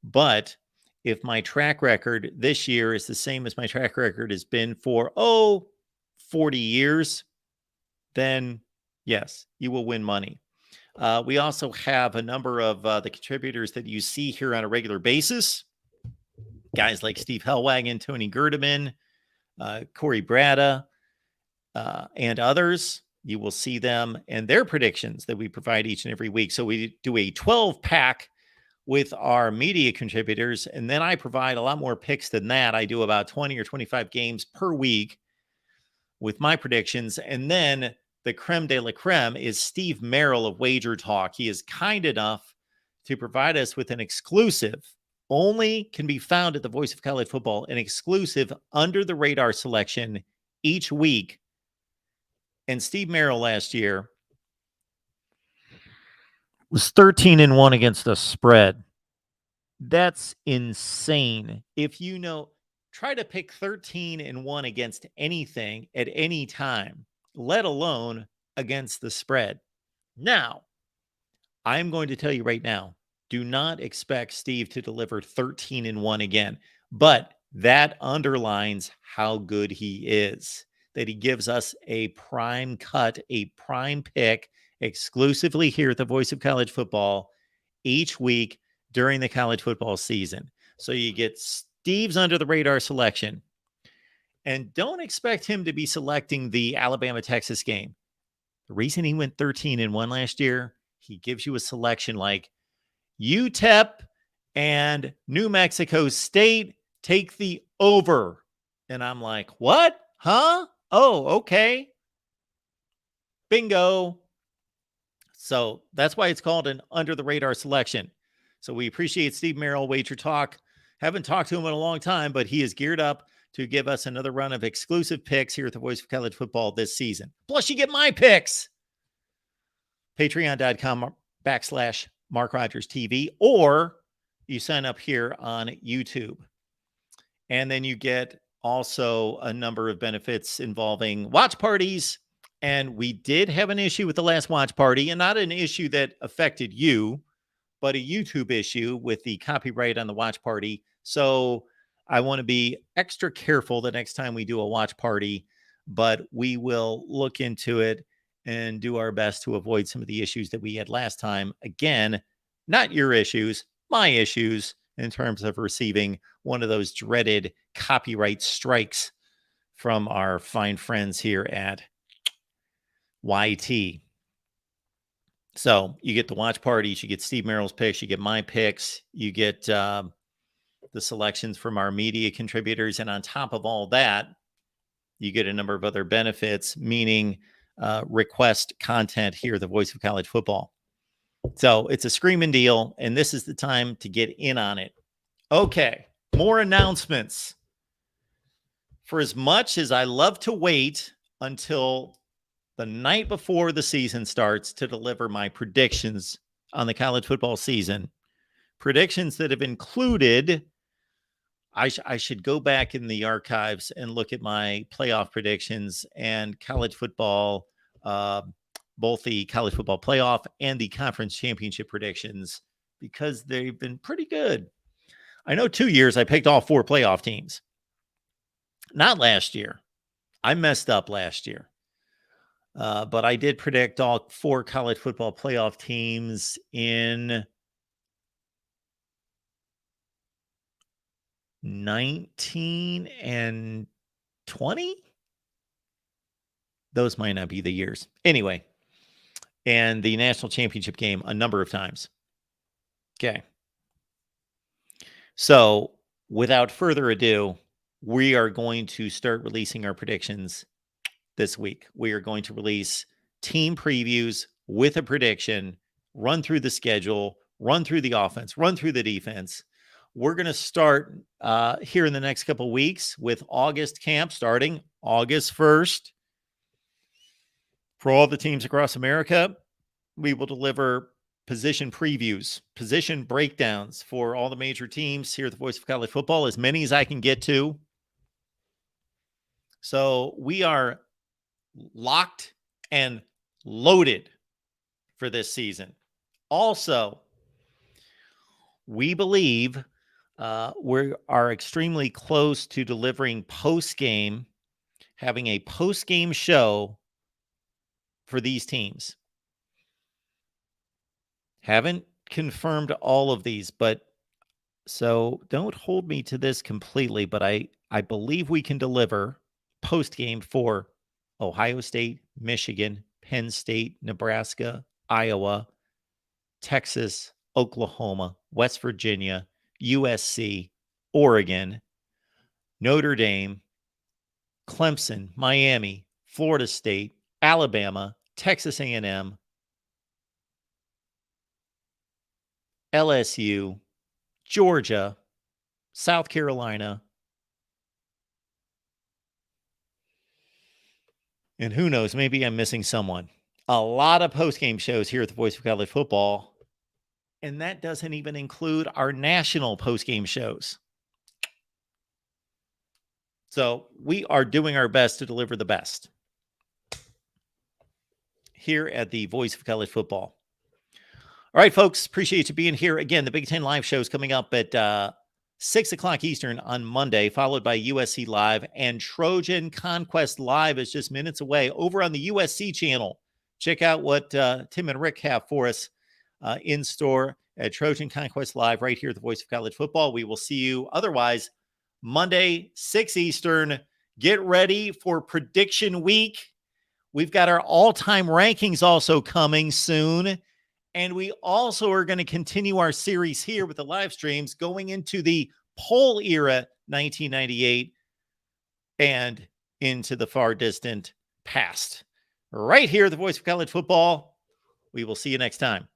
But if my track record this year is the same as my track record has been for, 40 years, then yes, you will win money. We also have a number of the contributors that you see here on a regular basis. Guys like Steve Hellwagon, Tony Gerdeman, Corey Brada, and others. You will see them and their predictions that we provide each and every week. So we do a 12-pack with our media contributors, and then I provide a lot more picks than that. I do about 20 or 25 games per week with my predictions. And then the creme de la creme is Steve Merrill of Wager Talk. He is kind enough to provide us with an exclusive, only can be found at the Voice of College Football, an exclusive under the radar selection each week. And Steve Merrill last year was 13-1 against the spread. That's insane. If you know, try to pick 13-1 against anything at any time, let alone against the spread. Now, I'm going to tell you right now, do not expect Steve to deliver 13-1 again, but that underlines how good he is, that he gives us a prime cut, a prime pick exclusively here at the Voice of College Football each week during the college football season. So you get Steve's under the radar selection, and don't expect him to be selecting the Alabama-Texas game. The reason he went 13-1 last year, he gives you a selection like UTEP and New Mexico State take the over. And I'm like, what? Huh? Oh, okay. Bingo. So that's why it's called an under the radar selection. So we appreciate Steve Merrill, Wager Talk. Haven't talked to him in a long time, but he is geared up to give us another run of exclusive picks here at the Voice of College Football this season. Plus, you get my picks. Patreon.com/MarkRogersTV, or you sign up here on YouTube. And then you get also a number of benefits involving watch parties. And we did have an issue with the last watch party, and not an issue that affected you, but a YouTube issue with the copyright on the watch party. So I want to be extra careful the next time we do a watch party, but we will look into it and do our best to avoid some of the issues that we had last time. Again, Not your issues, my issues in terms of receiving one of those dreaded copyright strikes from our fine friends here at YT. So you get the watch parties, you get Steve Merrill's picks, you get my picks, you get the selections from our media contributors. And on top of all that, you get a number of other benefits, meaning request content here, the Voice of College Football. So it's a screaming deal, and this is the time to get in on it. Okay, more announcements. For as much as I love to wait until the night before the season starts to deliver my predictions on the college football season, predictions that have included, I should go back in the archives and look at my playoff predictions and college football, both the college football playoff and the conference championship predictions, because they've been pretty good. I know 2 years I picked all 4 playoff teams. Not last year. I messed up last year. But I did predict all 4 college football playoff teams in 19 and 20. Those might not be the years. Anyway, and the national championship game a number of times. Okay. So without further ado, we are going to start releasing our predictions this week. We are going to release team previews with a prediction, run through the schedule, run through the offense, run through the defense. We're going to start here in the next couple of weeks with August camp starting August 1st. For all the teams across America, we will deliver position previews, position breakdowns for all the major teams here at the Voice of College Football, as many as I can get to. So we are locked and loaded for this season. Also, we believe we are extremely close to delivering post-game, having a post-game show for these teams. Haven't confirmed all of these, but so don't hold me to this completely, but I believe we can deliver post-game for Ohio State, Michigan, Penn State, Nebraska, Iowa, Texas, Oklahoma, West Virginia, USC, Oregon, Notre Dame, Clemson, Miami, Florida State, Alabama, Texas A&M, LSU, Georgia, South Carolina, and who knows, maybe I'm missing someone. A lot of post-game shows here at the Voice of College Football, and that doesn't even include our national post-game shows. So we are doing our best to deliver the best here at the Voice of College Football. All right, folks, appreciate you being here. Again, the Big Ten Live show is coming up at 6 o'clock Eastern on Monday, followed by USC Live, and Trojan Conquest Live is just minutes away over on the USC channel. Check out what Tim and Rick have for us in store at Trojan Conquest Live right here at the Voice of College Football. We will see you otherwise Monday, 6 Eastern. Get ready for prediction week. We've got our all-time rankings also coming soon. And we also are going to continue our series here with the live streams going into the poll era 1998 and into the far distant past. Right here at the Voice of College Football. We will see you next time.